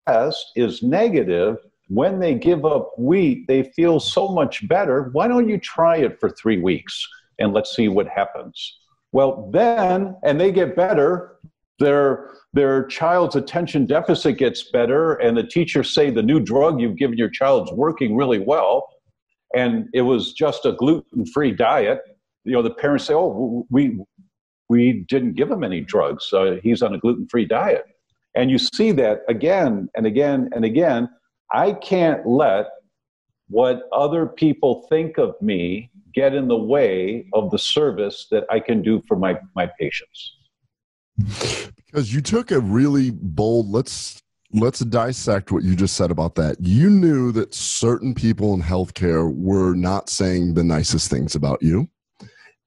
the test is negative, when they give up wheat, they feel so much better. Why don't you try it for 3 weeks and let's see what happens? Well, then, and they get better, their child's attention deficit gets better, and the teachers say the new drug you've given your child's working really well, and it was just a gluten-free diet. The parents say, oh, we didn't give him any drugs. He's on a gluten-free diet. And you see that again and again and again. I can't let what other people think of me get in the way of the service that I can do for my patients. Because you took a really bold, let's dissect what you just said about that. You knew that certain people in healthcare were not saying the nicest things about you.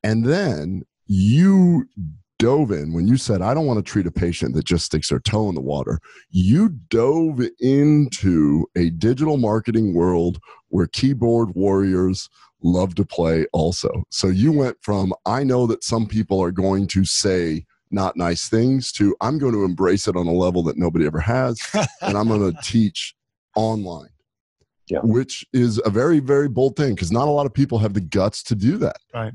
And then you dove in when you said, I don't want to treat a patient that just sticks their toe in the water. You dove into a digital marketing world where keyboard warriors love to play also. So you went from, I know that some people are going to say not nice things, to I'm going to embrace it on a level that nobody ever has. And I'm going to teach online, which is a very, very bold thing, because not a lot of people have the guts to do that. Right.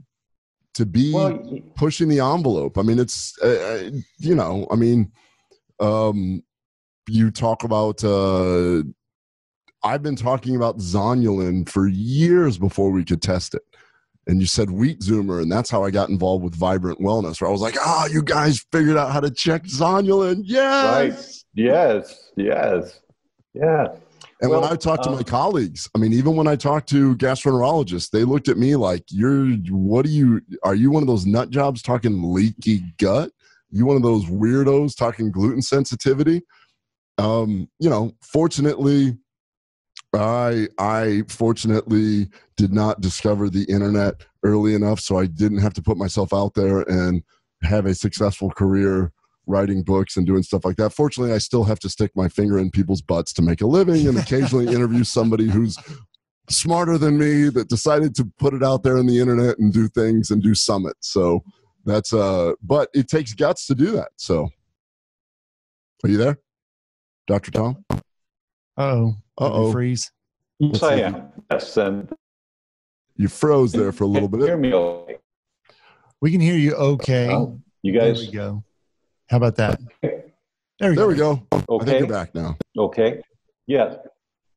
To be pushing the envelope. I mean, it's, you talk about, I've been talking about zonulin for years before we could test it. And you said wheat zoomer, and that's how I got involved with Vibrant Wellness, where I was like, you guys figured out how to check zonulin. Yes. Right. Yes. Yeah. And when I talk to my colleagues, even when I talk to gastroenterologists, they looked at me like, are you one of those nut jobs talking leaky gut? You one of those weirdos talking gluten sensitivity? Fortunately, I fortunately did not discover the internet early enough, so I didn't have to put myself out there and have a successful career writing books and doing stuff like that. Fortunately, I still have to stick my finger in people's butts to make a living and occasionally interview somebody who's smarter than me that decided to put it out there on the internet and do things and do summits. So that's, but it takes guts to do that. So are you there, Dr. Tom? Uh-oh. Freeze. Yes, I am. Yes. And you froze there for a little bit. Hear me okay? We can hear you okay. You guys? There we go. How about that? There we go. Okay. I think you're back now. Okay. Yeah.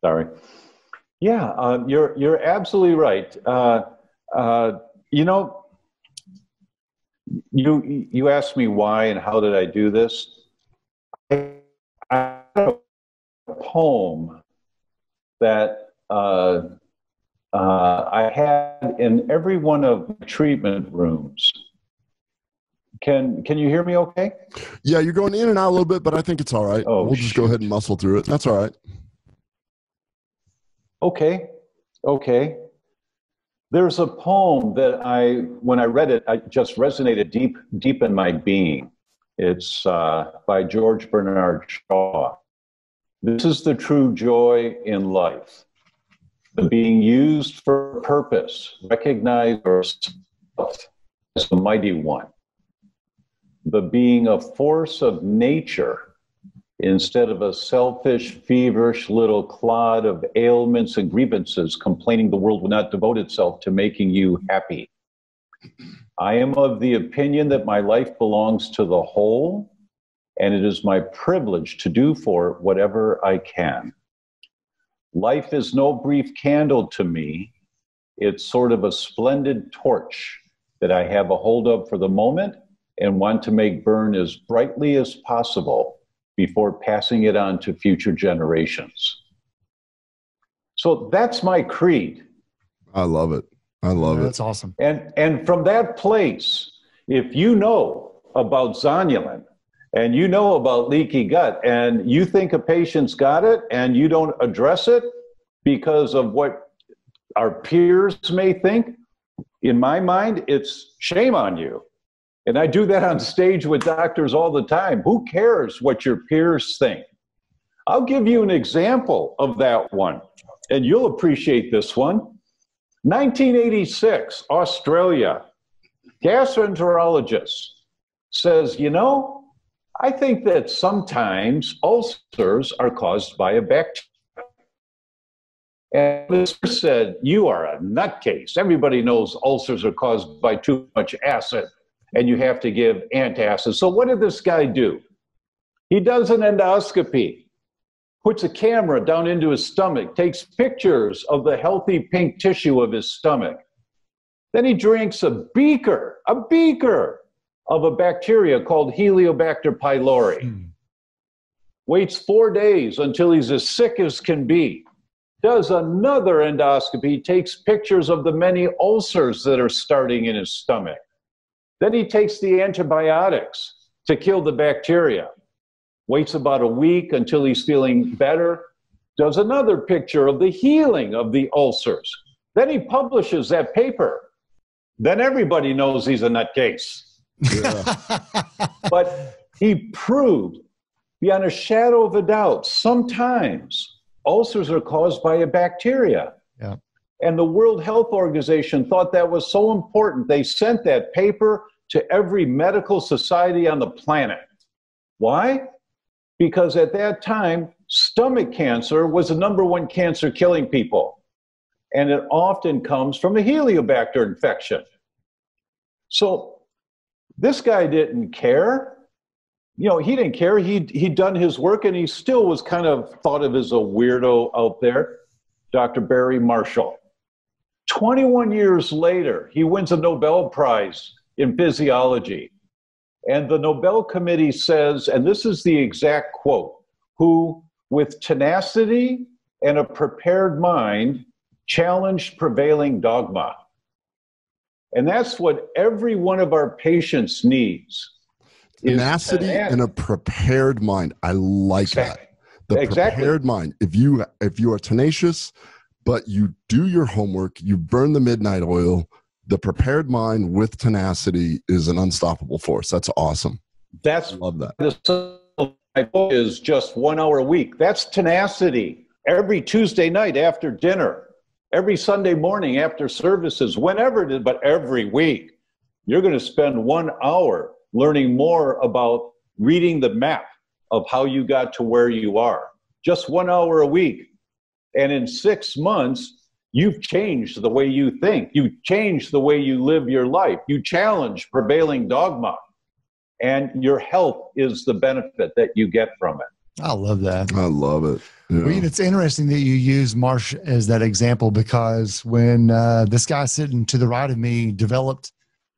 Sorry. Yeah, you're absolutely right. You asked me why and how did I do this. I had a poem that I had in every one of the treatment rooms. Can you hear me okay? Yeah, you're going in and out a little bit, but I think it's all right. We'll just go ahead and muscle through it. That's all right. Okay. There's a poem that when I read it, it just resonated deep in my being. It's by George Bernard Shaw. This is the true joy in life. The being used for purpose, recognized or self, the mighty one, the being a force of nature instead of a selfish, feverish little clod of ailments and grievances complaining the world will not devote itself to making you happy. I am of the opinion that my life belongs to the whole, and it is my privilege to do for it whatever I can. Life is no brief candle to me. It's sort of a splendid torch that I have a hold of for the moment and want to make burn as brightly as possible before passing it on to future generations. So that's my creed. I love it. I love it. That's awesome. And from that place, if you know about zonulin and you know about leaky gut and you think a patient's got it and you don't address it because of what our peers may think, in my mind, it's shame on you. And I do that on stage with doctors all the time. Who cares what your peers think? I'll give you an example of that one, and you'll appreciate this one. 1986, Australia, gastroenterologist says, you know, I think that sometimes ulcers are caused by a bacteria. And this said, you are a nutcase. Everybody knows ulcers are caused by too much acid, and you have to give antacid. So what did this guy do? He does an endoscopy, puts a camera down into his stomach, takes pictures of the healthy pink tissue of his stomach. Then he drinks a beaker of a bacteria called Heliobacter pylori. Waits 4 days until he's as sick as can be. Does another endoscopy, takes pictures of the many ulcers that are starting in his stomach. Then he takes the antibiotics to kill the bacteria. Waits about a week until he's feeling better. Does another picture of the healing of the ulcers. Then he publishes that paper. Then everybody knows he's a nutcase. Yeah. But he proved beyond a shadow of a doubt, sometimes ulcers are caused by a bacteria. Yeah. And the World Health Organization thought that was so important. They sent that paper to every medical society on the planet. Why? Because at that time, stomach cancer was the #1 cancer killing people. And it often comes from a Heliobacter infection. So this guy didn't care. You know, he didn't care. He'd done his work, and he still was kind of thought of as a weirdo out there. Dr. Barry Marshall. 21 years later, he wins a Nobel Prize in physiology. And the Nobel Committee says, and this is the exact quote, who, with tenacity and a prepared mind, challenged prevailing dogma. And that's what every one of our patients needs. Tenacity and a prepared mind. I like that. The prepared mind. If you are tenacious, but you do your homework, you burn the midnight oil, the prepared mind with tenacity is an unstoppable force. That's awesome. I love that. My book is just 1 hour a week. That's tenacity. Every Tuesday night after dinner, every Sunday morning after services, whenever it is, but every week, you're going to spend 1 hour learning more about reading the map of how you got to where you are. Just 1 hour a week. And in 6 months, you've changed the way you think. You've changed the way you live your life. You challenge prevailing dogma. And your health is the benefit that you get from it. I love that. I love it. Yeah. Well, it's interesting that you use Marsh as that example, because when this guy sitting to the right of me developed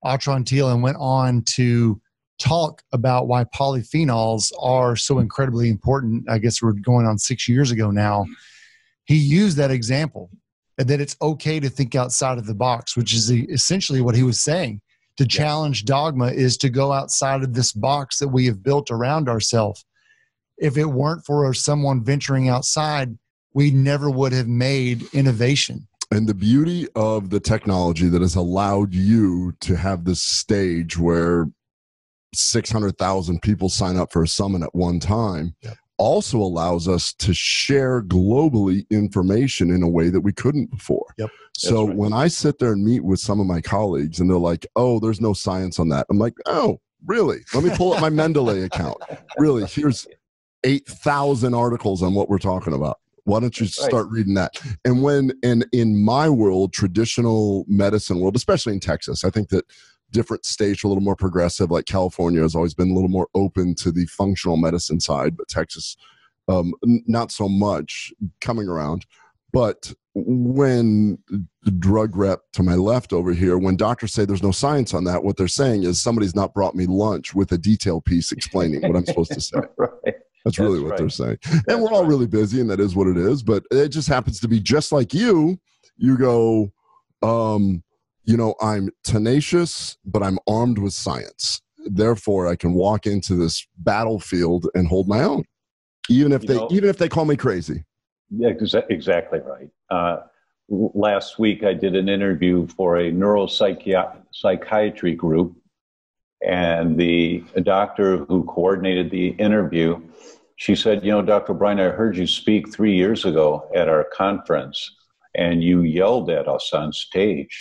Atrantil and went on to talk about why polyphenols are so incredibly important, I guess we're going on 6 years ago now, he used that example, and that it's okay to think outside of the box, which is essentially what he was saying. To challenge dogma is to go outside of this box that we have built around ourselves. If it weren't for someone venturing outside, we never would have made innovation. And the beauty of the technology that has allowed you to have this stage where 600,000 people sign up for a summit at one time. Yep. also allows us to share globally information in a way that we couldn't before. Yep. So when I sit there and meet with some of my colleagues and they're like, oh, there's no science on that. I'm like, oh, really? Let me pull up my Mendeley account. Really, here's 8,000 articles on what we're talking about. Why don't you start reading that? And in my world, traditional medicine world, especially in Texas, I think that different states are a little more progressive. Like California has always been a little more open to the functional medicine side, but Texas, not so much coming around. But when the drug rep to my left over here, when doctors say there's no science on that, what they're saying is somebody's not brought me lunch with a detail piece explaining what I'm supposed to say. That's really what they're saying. And we're all really busy, and that is what it is. But it just happens to be just like you. You go, I'm tenacious, but I'm armed with science. Therefore, I can walk into this battlefield and hold my own, even if they call me crazy. Yeah, exactly right. Last week, I did an interview for a neuropsychiatry group, and the doctor who coordinated the interview, she said, Dr. Bryan, I heard you speak 3 years ago at our conference, and you yelled at us on stage.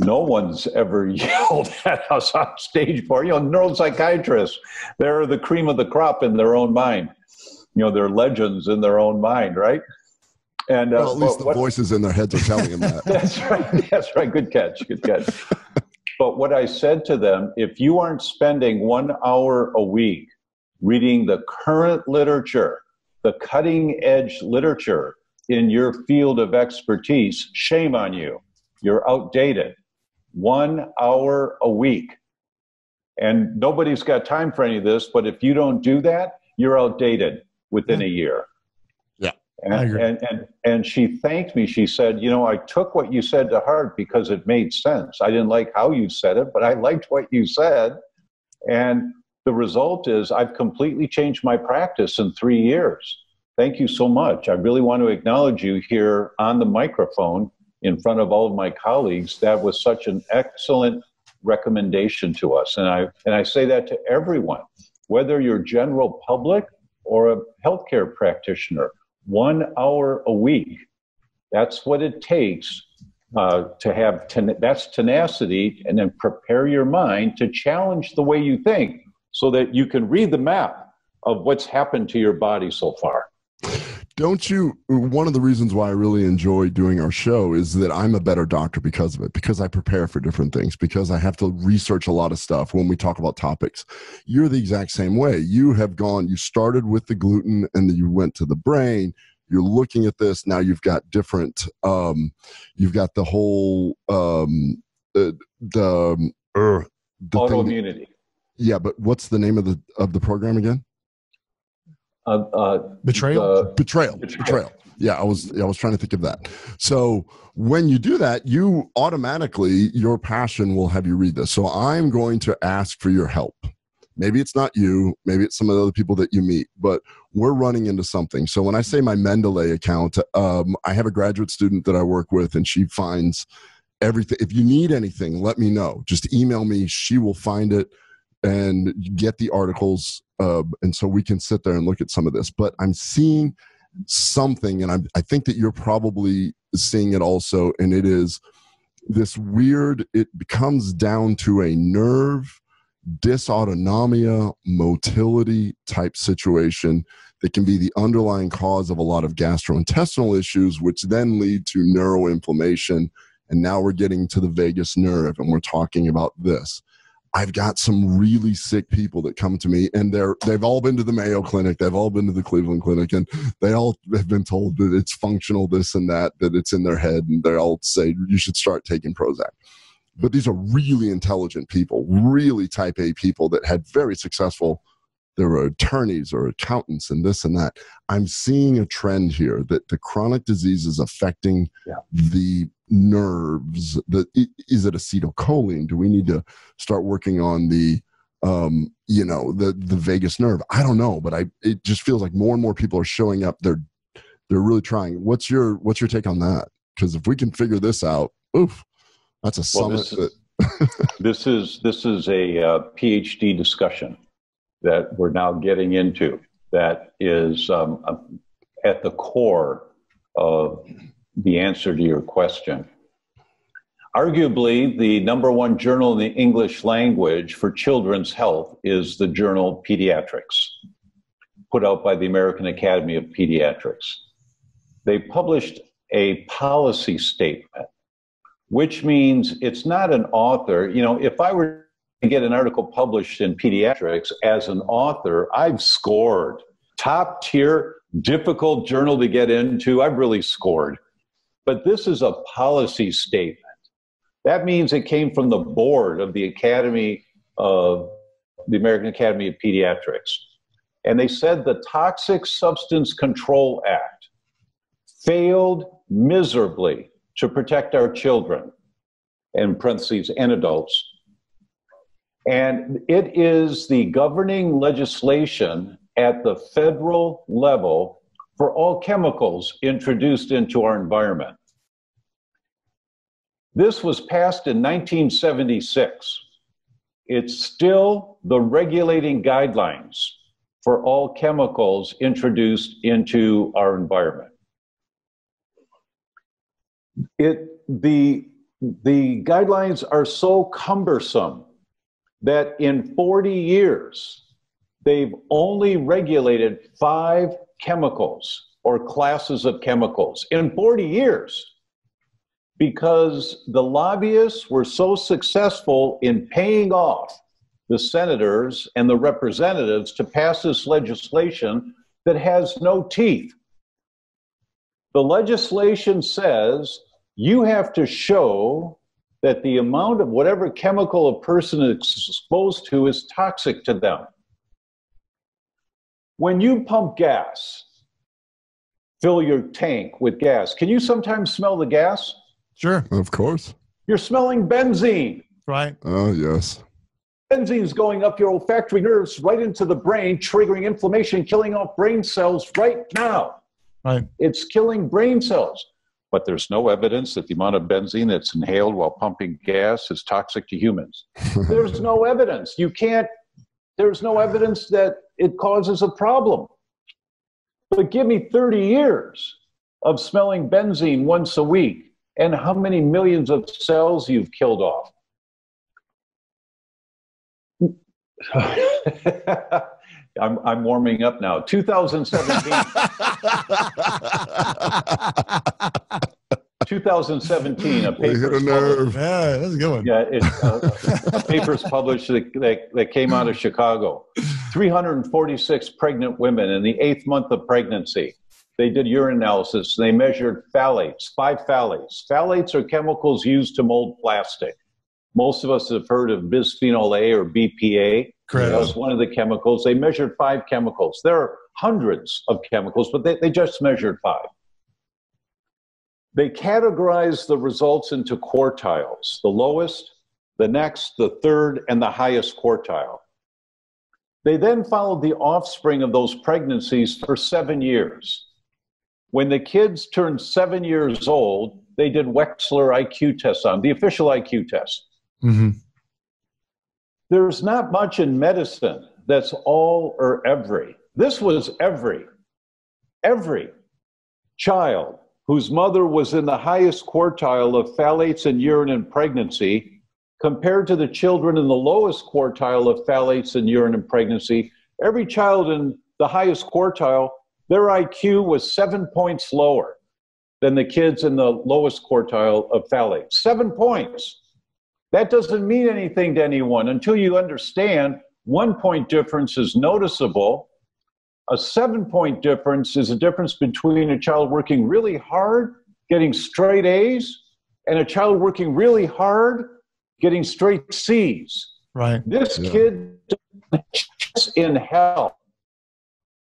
No one's ever yelled at us on stage before. Neuropsychiatrists, they're the cream of the crop in their own mind. They're legends in their own mind, right? And at least the voices in their heads are telling them that. That's right. Good catch. But what I said to them, if you aren't spending 1 hour a week reading the current literature, the cutting edge literature in your field of expertise, shame on you. You're outdated. 1 hour a week. And nobody's got time for any of this, but if you don't do that, you're outdated within a year. Yeah. And she thanked me. She said, I took what you said to heart because it made sense. I didn't like how you said it, but I liked what you said. And the result is I've completely changed my practice in 3 years. Thank you so much. I really want to acknowledge you here on the microphone in front of all of my colleagues. That was such an excellent recommendation to us. And I say that to everyone, whether you're general public or a healthcare practitioner, 1 hour a week. That's what it takes to have, that's tenacity, and then prepare your mind to challenge the way you think so that you can read the map of what's happened to your body so far. Don't you? One of the reasons why I really enjoy doing our show is that I'm a better doctor because of it, because I prepare for different things, because I have to research a lot of stuff when we talk about topics. You're the exact same way. You started with the gluten and then you went to the brain. You're looking at this. Now you've got different, you've got the whole, the autoimmunity. Yeah, but what's the name of the program again? Betrayal. Yeah, I was trying to think of that. So when you do that, you automatically, your passion will have you read this. So I'm going to ask for your help. Maybe it's not you, maybe it's some of the other people that you meet, but we're running into something. So when I say my Mendeley account, I have a graduate student that I work with, and she finds everything. If you need anything, let me know. Just email me. She will find it and get the articles. And so we can sit there and look at some of this. But I'm seeing something, and I think that you're probably seeing it also, and it is this weird, it comes down to a nerve dysautonomia, motility type situation that can be the underlying cause of a lot of gastrointestinal issues, which then lead to neuroinflammation. And now we're getting to the vagus nerve, and we're talking about this. I've got some really sick people that come to me, and they've all been to the Mayo Clinic, they've all been to the Cleveland Clinic, and they all have been told that it's functional, this and that it's in their head, and they all say, you should start taking Prozac. But these are really intelligent people, really type A people that had very successful, there were attorneys or accountants and this and that. I'm seeing a trend here that the chronic disease is affecting the nerves. Is it acetylcholine? Do we need to start working on the vagus nerve? I don't know, but it just feels like more and more people are showing up. They're really trying. What's your take on that? Because if we can figure this out, oof, that's a summit. This is a PhD discussion that we're now getting into. that is at the core of the answer to your question. Arguably, the #1 journal in the English language for children's health is the journal Pediatrics, put out by the American Academy of Pediatrics. They published a policy statement, which means it's not an author. You know, if I were to get an article published in Pediatrics as an author, I've scored. Top tier, difficult journal to get into, I've really scored. But this is a policy statement. That means it came from the board of the Academy of the American Academy of Pediatrics. And they said the Toxic Substance Control Act failed miserably to protect our children, in parentheses, and adults. And it is the governing legislation at the federal level for all chemicals introduced into our environment. This was passed in 1976. It's still the regulating guidelines for all chemicals introduced into our environment. The guidelines are so cumbersome that in 40 years, they've only regulated 5 chemicals or classes of chemicals in 40 years, because the lobbyists were so successful in paying off the senators and the representatives to pass this legislation that has no teeth. The legislation says you have to show that the amount of whatever chemical a person is exposed to is toxic to them. When you pump gas, fill your tank with gas, can you sometimes smell the gas? Sure. Of course. You're smelling benzene. Right. Oh, yes. Benzene is going up your olfactory nerves right into the brain, triggering inflammation, killing off brain cells right now. Right. It's killing brain cells. But there's no evidence that the amount of benzene that's inhaled while pumping gas is toxic to humans. There's no evidence. There's no evidence that it causes a problem. But give me 30 years of smelling benzene once a week, and how many millions of cells you've killed off. I'm warming up now. 2017. 2017, a paper. Hit a nerve. Yeah, that's a good one. Yeah, a paper's published that came out of Chicago. 346 pregnant women in the 8th month of pregnancy. They did urine analysis. They measured phthalates, 5 phthalates. Phthalates are chemicals used to mold plastic. Most of us have heard of bisphenol A or BPA. Correct. That was one of the chemicals. They measured 5 chemicals. There are hundreds of chemicals, but they just measured 5. They categorized the results into quartiles, the lowest, the next, the third, and the highest quartile. They then followed the offspring of those pregnancies for 7 years. When the kids turned 7 years old, they did Wechsler IQ tests on, the official IQ test. Mm-hmm. There's not much in medicine that's all or every. This was every child whose mother was in the highest quartile of phthalates in urine in pregnancy compared to the children in the lowest quartile of phthalates in urine in pregnancy. Every child in the highest quartile, their IQ was 7 points lower than the kids in the lowest quartile of phthalates. 7 points. That doesn't mean anything to anyone until you understand 1 point difference is noticeable. A 7 point difference is a difference between a child working really hard, getting straight A's, and a child working really hard, getting straight C's. Right. This kid is in hell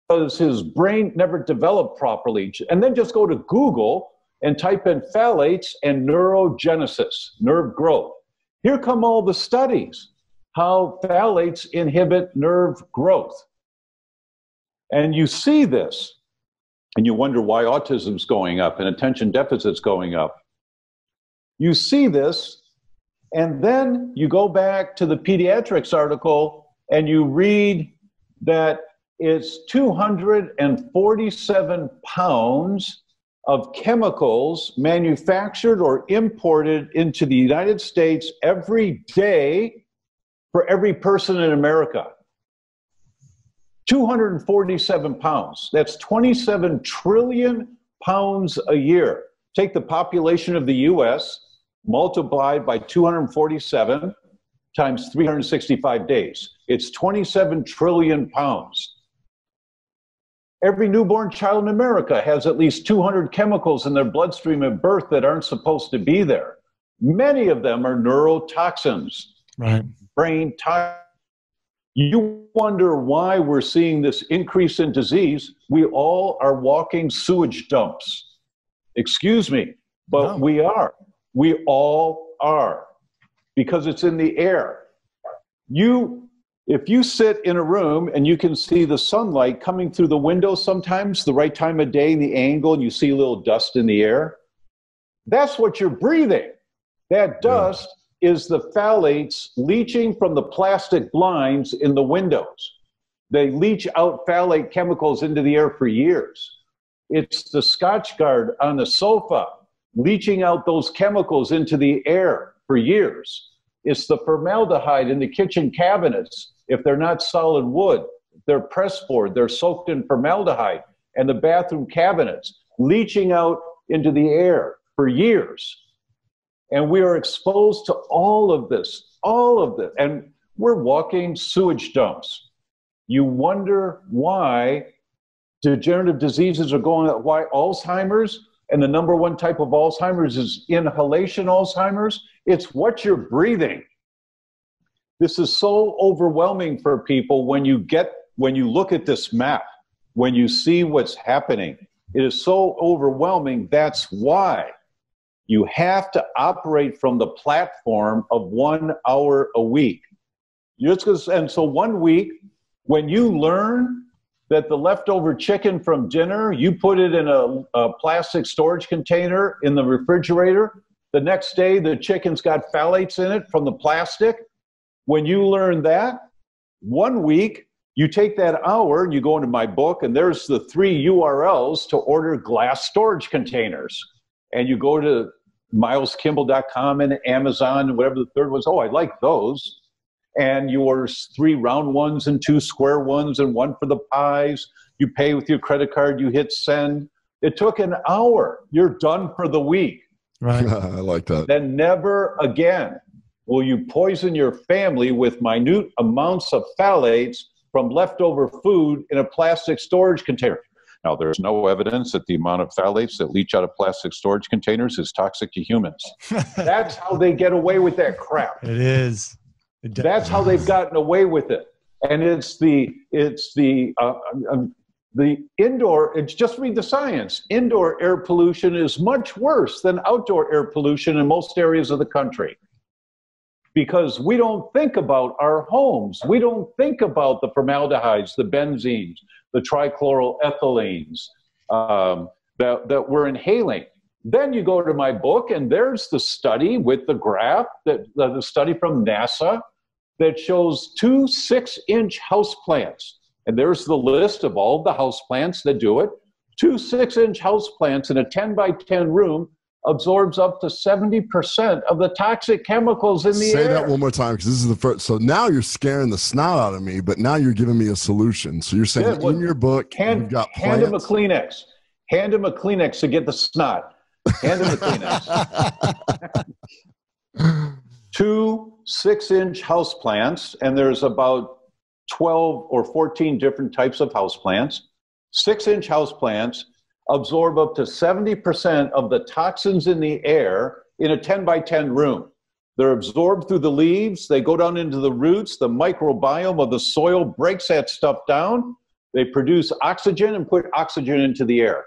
because his brain never developed properly. And then just go to Google and type in phthalates and neurogenesis, nerve growth. Here come all the studies, how phthalates inhibit nerve growth. And you see this, and you wonder why autism's going up and attention deficit's going up. You see this, and then you go back to the pediatrics article and you read that It's 247 pounds of chemicals manufactured or imported into the United States every day for every person in America. 247 pounds. That's 27 trillion pounds a year. Take the population of the US, multiplied by 247 times 365 days. It's 27 trillion pounds. Every newborn child in America has at least 200 chemicals in their bloodstream at birth that aren't supposed to be there. Many of them are neurotoxins, brain toxins. You wonder why we're seeing this increase in disease. We all are walking sewage dumps. Excuse me, but we are. We all are, because it's in the air. If you sit in a room and you can see the sunlight coming through the window sometimes, the right time of day, the angle, and you see a little dust in the air, that's what you're breathing. That dust is the phthalates leaching from the plastic blinds in the windows. They leach out phthalate chemicals into the air for years. It's the Scotch guard on the sofa leaching out those chemicals into the air for years. It's the formaldehyde in the kitchen cabinets. If they're not solid wood, they're pressboard, they're soaked in formaldehyde, and the bathroom cabinets leaching out into the air for years. And we are exposed to all of this, and we're walking sewage dumps. You wonder why degenerative diseases are going up, why Alzheimer's, and the number one type of Alzheimer's is inhalation Alzheimer's. It's what you're breathing. This is so overwhelming for people when you look at this map, when you see what's happening. It is so overwhelming. That's why you have to operate from the platform of 1 hour a week. And so 1 week, when you learn that the leftover chicken from dinner, you put it in a plastic storage container in the refrigerator, the next day the chicken's got phthalates in it from the plastic. When you learn that, 1 week, you take that hour and you go into my book, and there's the 3 URLs to order glass storage containers. And you go to mileskimball.com and Amazon and whatever the third was. Oh, I like those. And you order 3 round ones and 2 square ones and 1 for the pies. You pay with your credit card, you hit send. It took an hour. You're done for the week. Right. I like that. Then never again will you poison your family with minute amounts of phthalates from leftover food in a plastic storage container. Now, there's no evidence that the amount of phthalates that leach out of plastic storage containers is toxic to humans. That's how they get away with that crap. It is. That's how they've gotten away with it. And it's the indoor, it's just read the science. Indoor air pollution is much worse than outdoor air pollution in most areas of the country. Because we don't think about our homes. We don't think about the formaldehydes, the benzenes, the trichloroethylenes that we're inhaling. Then you go to my book, and there's the study with the graph, the study from NASA that shows 2 6-inch houseplants. And there's the list of all the houseplants that do it. 2 6-inch houseplants in a 10 by 10 room absorbs up to 70% of the toxic chemicals in the air. Say that one more time, because this is the first. So now you're scaring the snot out of me, but now you're giving me a solution. So you're saying in your book, you've got plants. Hand him a Kleenex. Hand him a Kleenex to get the snot. Hand him a Kleenex. 2 6-inch houseplants, and there's about 12 or 14 different types of houseplants. 6-inch houseplants absorb up to 70% of the toxins in the air in a 10 by 10 room. They're absorbed through the leaves. They go down into the roots. The microbiome of the soil breaks that stuff down. They produce oxygen and put oxygen into the air.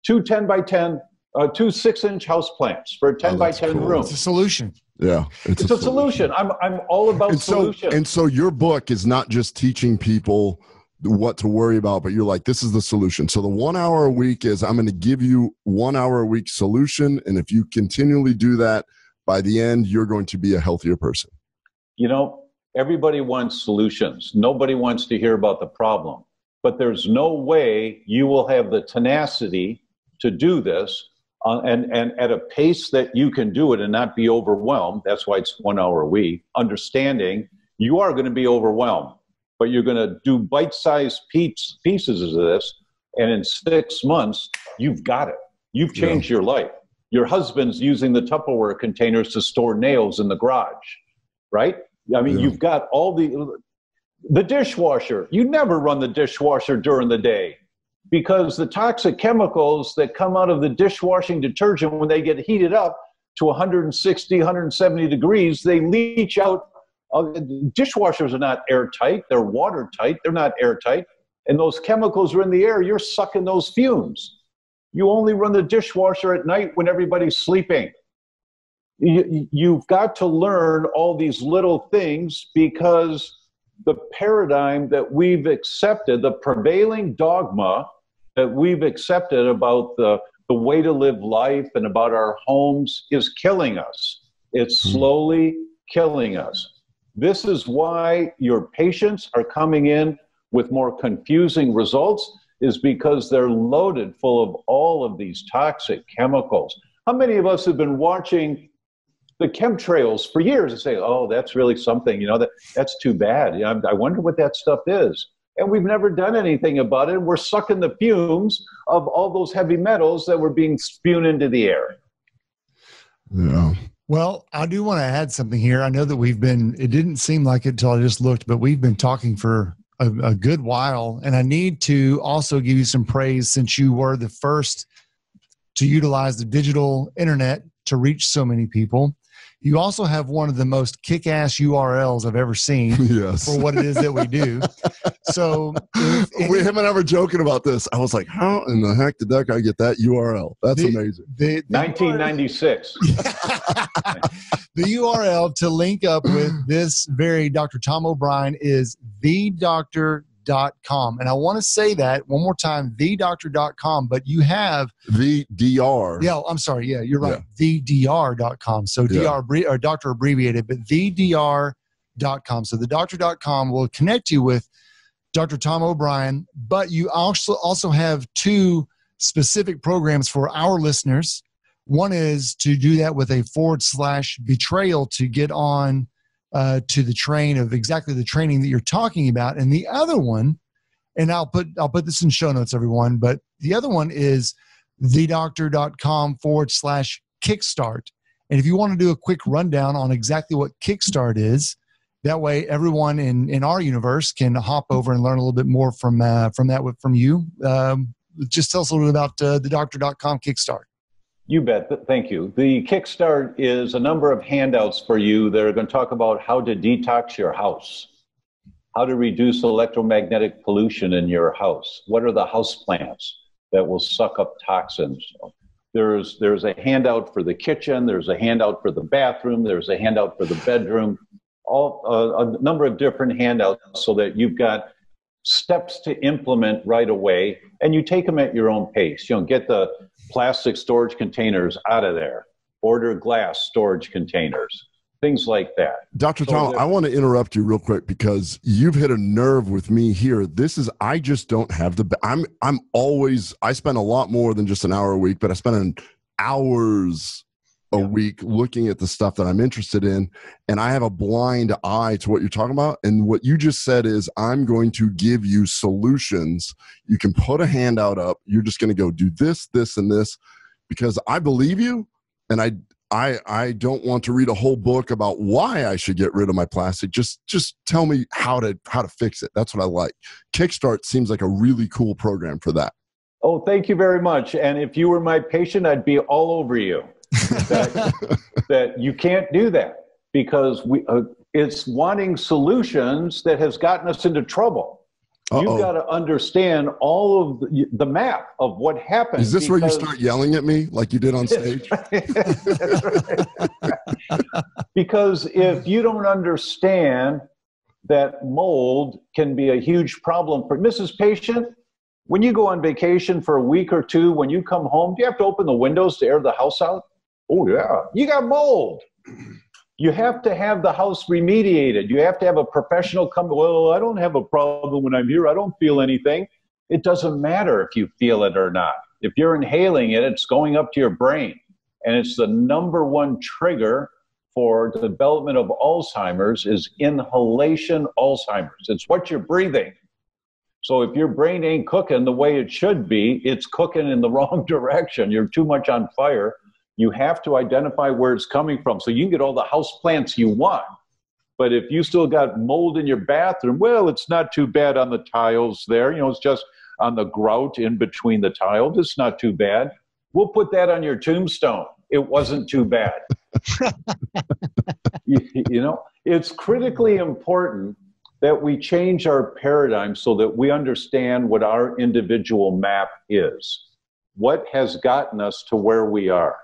2 6-inch houseplants for a 10 by 10 room. It's a solution. Yeah, it's a solution. I'm all about solutions. And so your book is not just teaching people what to worry about, but you're like, this is the solution. So the 1 hour a week is, I'm going to give you 1 hour a week solution. And if you continually do that, by the end, you're going to be a healthier person. You know, everybody wants solutions. Nobody wants to hear about the problem. but there's no way you will have the tenacity to do this and at a pace that you can do it and not be overwhelmed. That's why it's 1 hour a week. Understanding you are going to be overwhelmed, but you're going to do bite-sized pieces of this, and in 6 months, you've got it. You've changed your life. Your husband's using the Tupperware containers to store nails in the garage, right? I mean, you've got all the dishwasher. You never run the dishwasher during the day because the toxic chemicals that come out of the dishwashing detergent, when they get heated up to 160, 170 degrees, they leach out. Dishwashers are not airtight. They're watertight. They're not airtight. And those chemicals are in the air. You're sucking those fumes. You only run the dishwasher at night when everybody's sleeping. You've got to learn all these little things because the paradigm that we've accepted, the prevailing dogma that we've accepted about the way to live life and about our homes is killing us. It's slowly killing us. This is why your patients are coming in with more confusing results, is because they're loaded full of all of these toxic chemicals. How many of us have been watching the chemtrails for years and say, oh, that's really something, that's too bad. I wonder what that stuff is. And we've never done anything about it. We're sucking the fumes of all those heavy metals that were being spewed into the air. Yeah. Well, I do want to add something here. I know that it didn't seem like it until I just looked, but we've been talking for a good while. And I need to also give you some praise since you were the first to utilize the digital internet to reach so many people. You also have one of the most kick-ass URLs I've ever seen for what it is that we do. So him and I were joking about this. I was like, how in the heck did that guy get that URL? That's amazing. 1996. The URL to link up with this very Dr. Tom O'Brien is thedoctor.com. And I want to say that one more time, thedoctor.com, but you have the DR. Yeah, I'm sorry. Yeah, you're right. Thedr.com. So DR or doctor abbreviated, but thedr.com. So thedoctor.com will connect you with Dr. Tom O'Brien, but you also have two specific programs for our listeners. One is to do that with a /betrayal to get on to the train of exactly the training that you're talking about. And the other one, and I'll put this in show notes, everyone, but the other one is thedoctor.com /kickstart. And if you want to do a quick rundown on exactly what Kickstart is, that way everyone in our universe can hop over and learn a little bit more from you. Just tell us a little bit about thedoctor.com Kickstart. You bet. Thank you. The Kickstart is a number of handouts for you that are going to talk about how to detox your house, how to reduce electromagnetic pollution in your house. What are the house plants that will suck up toxins? There's a handout for the kitchen. There's a handout for the bathroom. There's a handout for the bedroom. A number of different handouts so that you've got steps to implement right away, and you take them at your own pace. Get the plastic storage containers out of there. Order glass storage containers, things like that. Dr. Tom, I want to interrupt you real quick because you've hit a nerve with me here. I just don't have I spend a lot more than just an hour a week, but I spend hours a week looking at the stuff that I'm interested in, and I have a blind eye to what you're talking about. And what you just said is, I'm going to give you solutions. You can put a handout up. You're just going to go do this, this, and this, because I believe you, and I don't want to read a whole book about why I should get rid of my plastic. Just tell me how to fix it. That's what I like. Kickstart seems like a really cool program for that. Oh, thank you very much. And if you were my patient, I'd be all over you. that you can't do that because it's wanting solutions that has gotten us into trouble. You've got to understand all of the map of what happened. Is this where you start yelling at me like you did on stage? That's right. Because if you don't understand that mold can be a huge problem for Mrs. Patient, when you go on vacation for a week or two, when you come home, do you have to open the windows to air the house out? Oh, yeah. You got mold. You have to have the house remediated. You have to have a professional come, well, I don't have a problem when I'm here. I don't feel anything. It doesn't matter if you feel it or not. If you're inhaling it, it's going up to your brain. And it's the number one trigger for the development of Alzheimer's is inhalation Alzheimer's. It's what you're breathing. So if your brain ain't cooking the way it should be, it's cooking in the wrong direction. You're too much on fire. You have to identify where it's coming from. So you can get all the house plants you want. But if you still got mold in your bathroom, well, it's not too bad on the tiles there. It's just on the grout in between the tiles. It's not too bad. We'll put that on your tombstone. It wasn't too bad. It's critically important that we change our paradigm so that we understand what our individual map is. What has gotten us to where we are?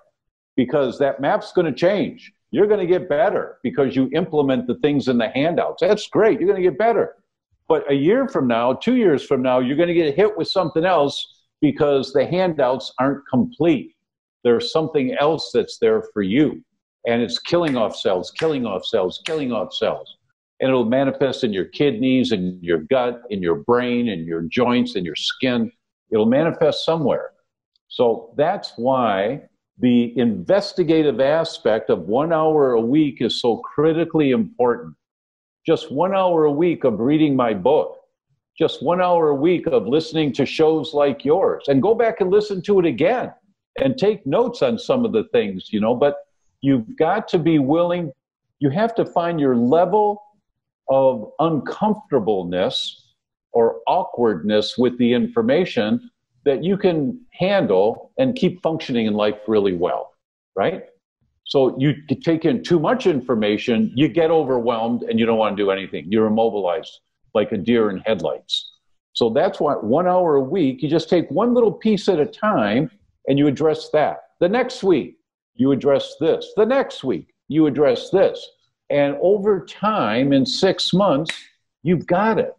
Because that map's going to change. You're going to get better because you implement the things in the handouts. That's great. You're going to get better. But a year from now, 2 years from now, you're going to get hit with something else because the handouts aren't complete. There's something else that's there for you. And it's killing off cells, killing off cells, killing off cells. And it'll manifest in your kidneys, in your gut, in your brain, in your joints, in your skin. It'll manifest somewhere. So that's why the investigative aspect of 1 hour a week is so critically important. Just 1 hour a week of reading my book, just 1 hour a week of listening to shows like yours, and go back and listen to it again and take notes on some of the things, but you've got to be willing, you have to find your level of uncomfortableness or awkwardness with the information that you can handle and keep functioning in life really well, right? So you take in too much information, you get overwhelmed and you don't want to do anything. You're immobilized like a deer in headlights. So that's why 1 hour a week, you just take one little piece at a time and you address that. The next week, you address this. The next week, you address this. And over time, in 6 months, you've got it.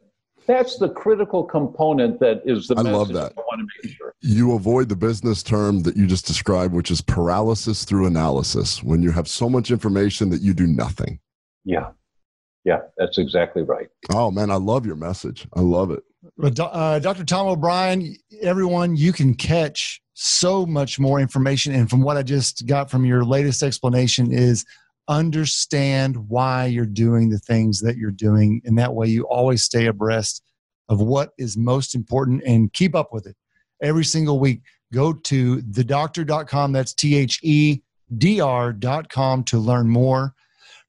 That's the critical component that is the message. I love that. I want to make sure. You avoid the business term that you just described, which is paralysis through analysis, when you have so much information that you do nothing. Yeah. Yeah, that's exactly right. Oh, man, I love your message. I love it. Dr. Tom O'Brien, everyone, you can catch so much more information. And from what I just got from your latest explanation is understand why you're doing the things that you're doing. And that way you always stay abreast of what is most important and keep up with it. Every single week, go to thedoctor.com. That's THEDR.com to learn more.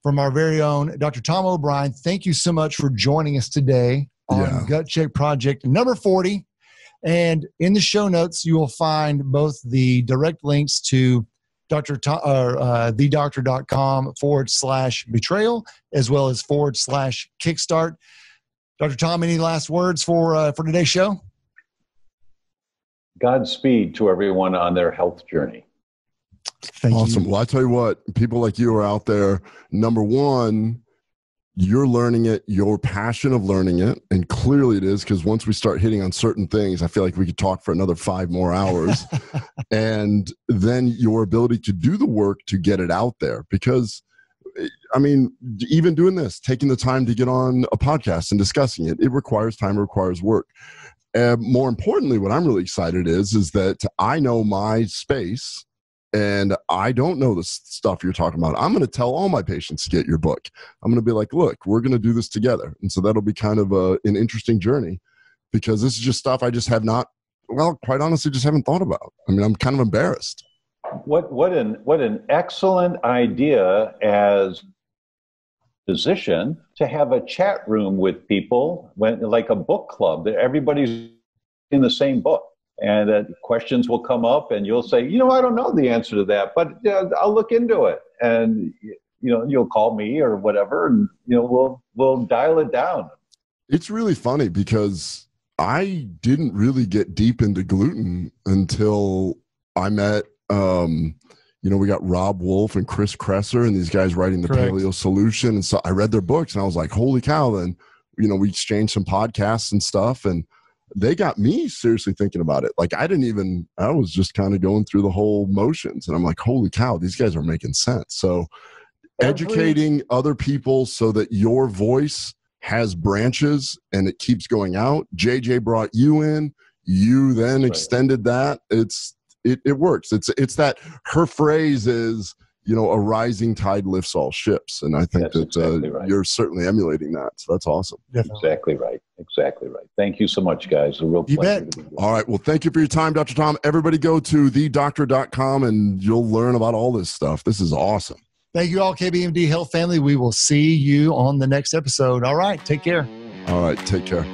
From our very own Dr. Tom O'Brien, thank you so much for joining us today on Gut Check Project number 40. And in the show notes, you will find both the direct links to thedoctor.com/betrayal, as well as /kickstart. Dr. Tom, any last words for today's show? Godspeed to everyone on their health journey. Thank awesome. you. Well, I tell you what, people like you are out there. Number one, you're learning it, your passion of learning it, and clearly it is, because once we start hitting on certain things, I feel like we could talk for another 5 more hours. And then your ability to do the work to get it out there, because I mean, even doing this, taking the time to get on a podcast and discussing it, it requires time, it requires work. More importantly, what I'm really excited is that I know my space and I don't know the stuff you're talking about. I'm going to tell all my patients to get your book. I'm going to be like, look, we're going to do this together. And so that'll be kind of an interesting journey, because this is just stuff I just have not, well, quite honestly, just haven't thought about. I mean, I'm kind of embarrassed. What an excellent idea as a physician to have a chat room with people, like a book club, that everybody's in the same book. And questions will come up and you'll say, I don't know the answer to that, but I'll look into it. And, you'll call me or whatever, and, we'll dial it down. It's really funny because I didn't really get deep into gluten until I met, we got Rob Wolf and Chris Kresser and these guys writing the Correct. Paleo Solution. And so I read their books and I was like, holy cow. Then, we exchanged some podcasts and stuff, and they got me seriously thinking about it. Like I was just kind of going through the whole motions, and I'm like, holy cow, these guys are making sense. So educating other people so that your voice has branches and it keeps going out. JJ brought you in. You then extended that. It works. It's that her phrase is, you know, a rising tide lifts all ships. And I think you're certainly emulating that. So that's awesome. Definitely. Exactly right. Exactly right. Thank you so much, guys. A real pleasure to be here. All right. Well, thank you for your time, Dr. Tom. Everybody go to thedoctor.com and you'll learn about all this stuff. This is awesome. Thank you all, KBMD Health family. We will see you on the next episode. All right. Take care. All right. Take care.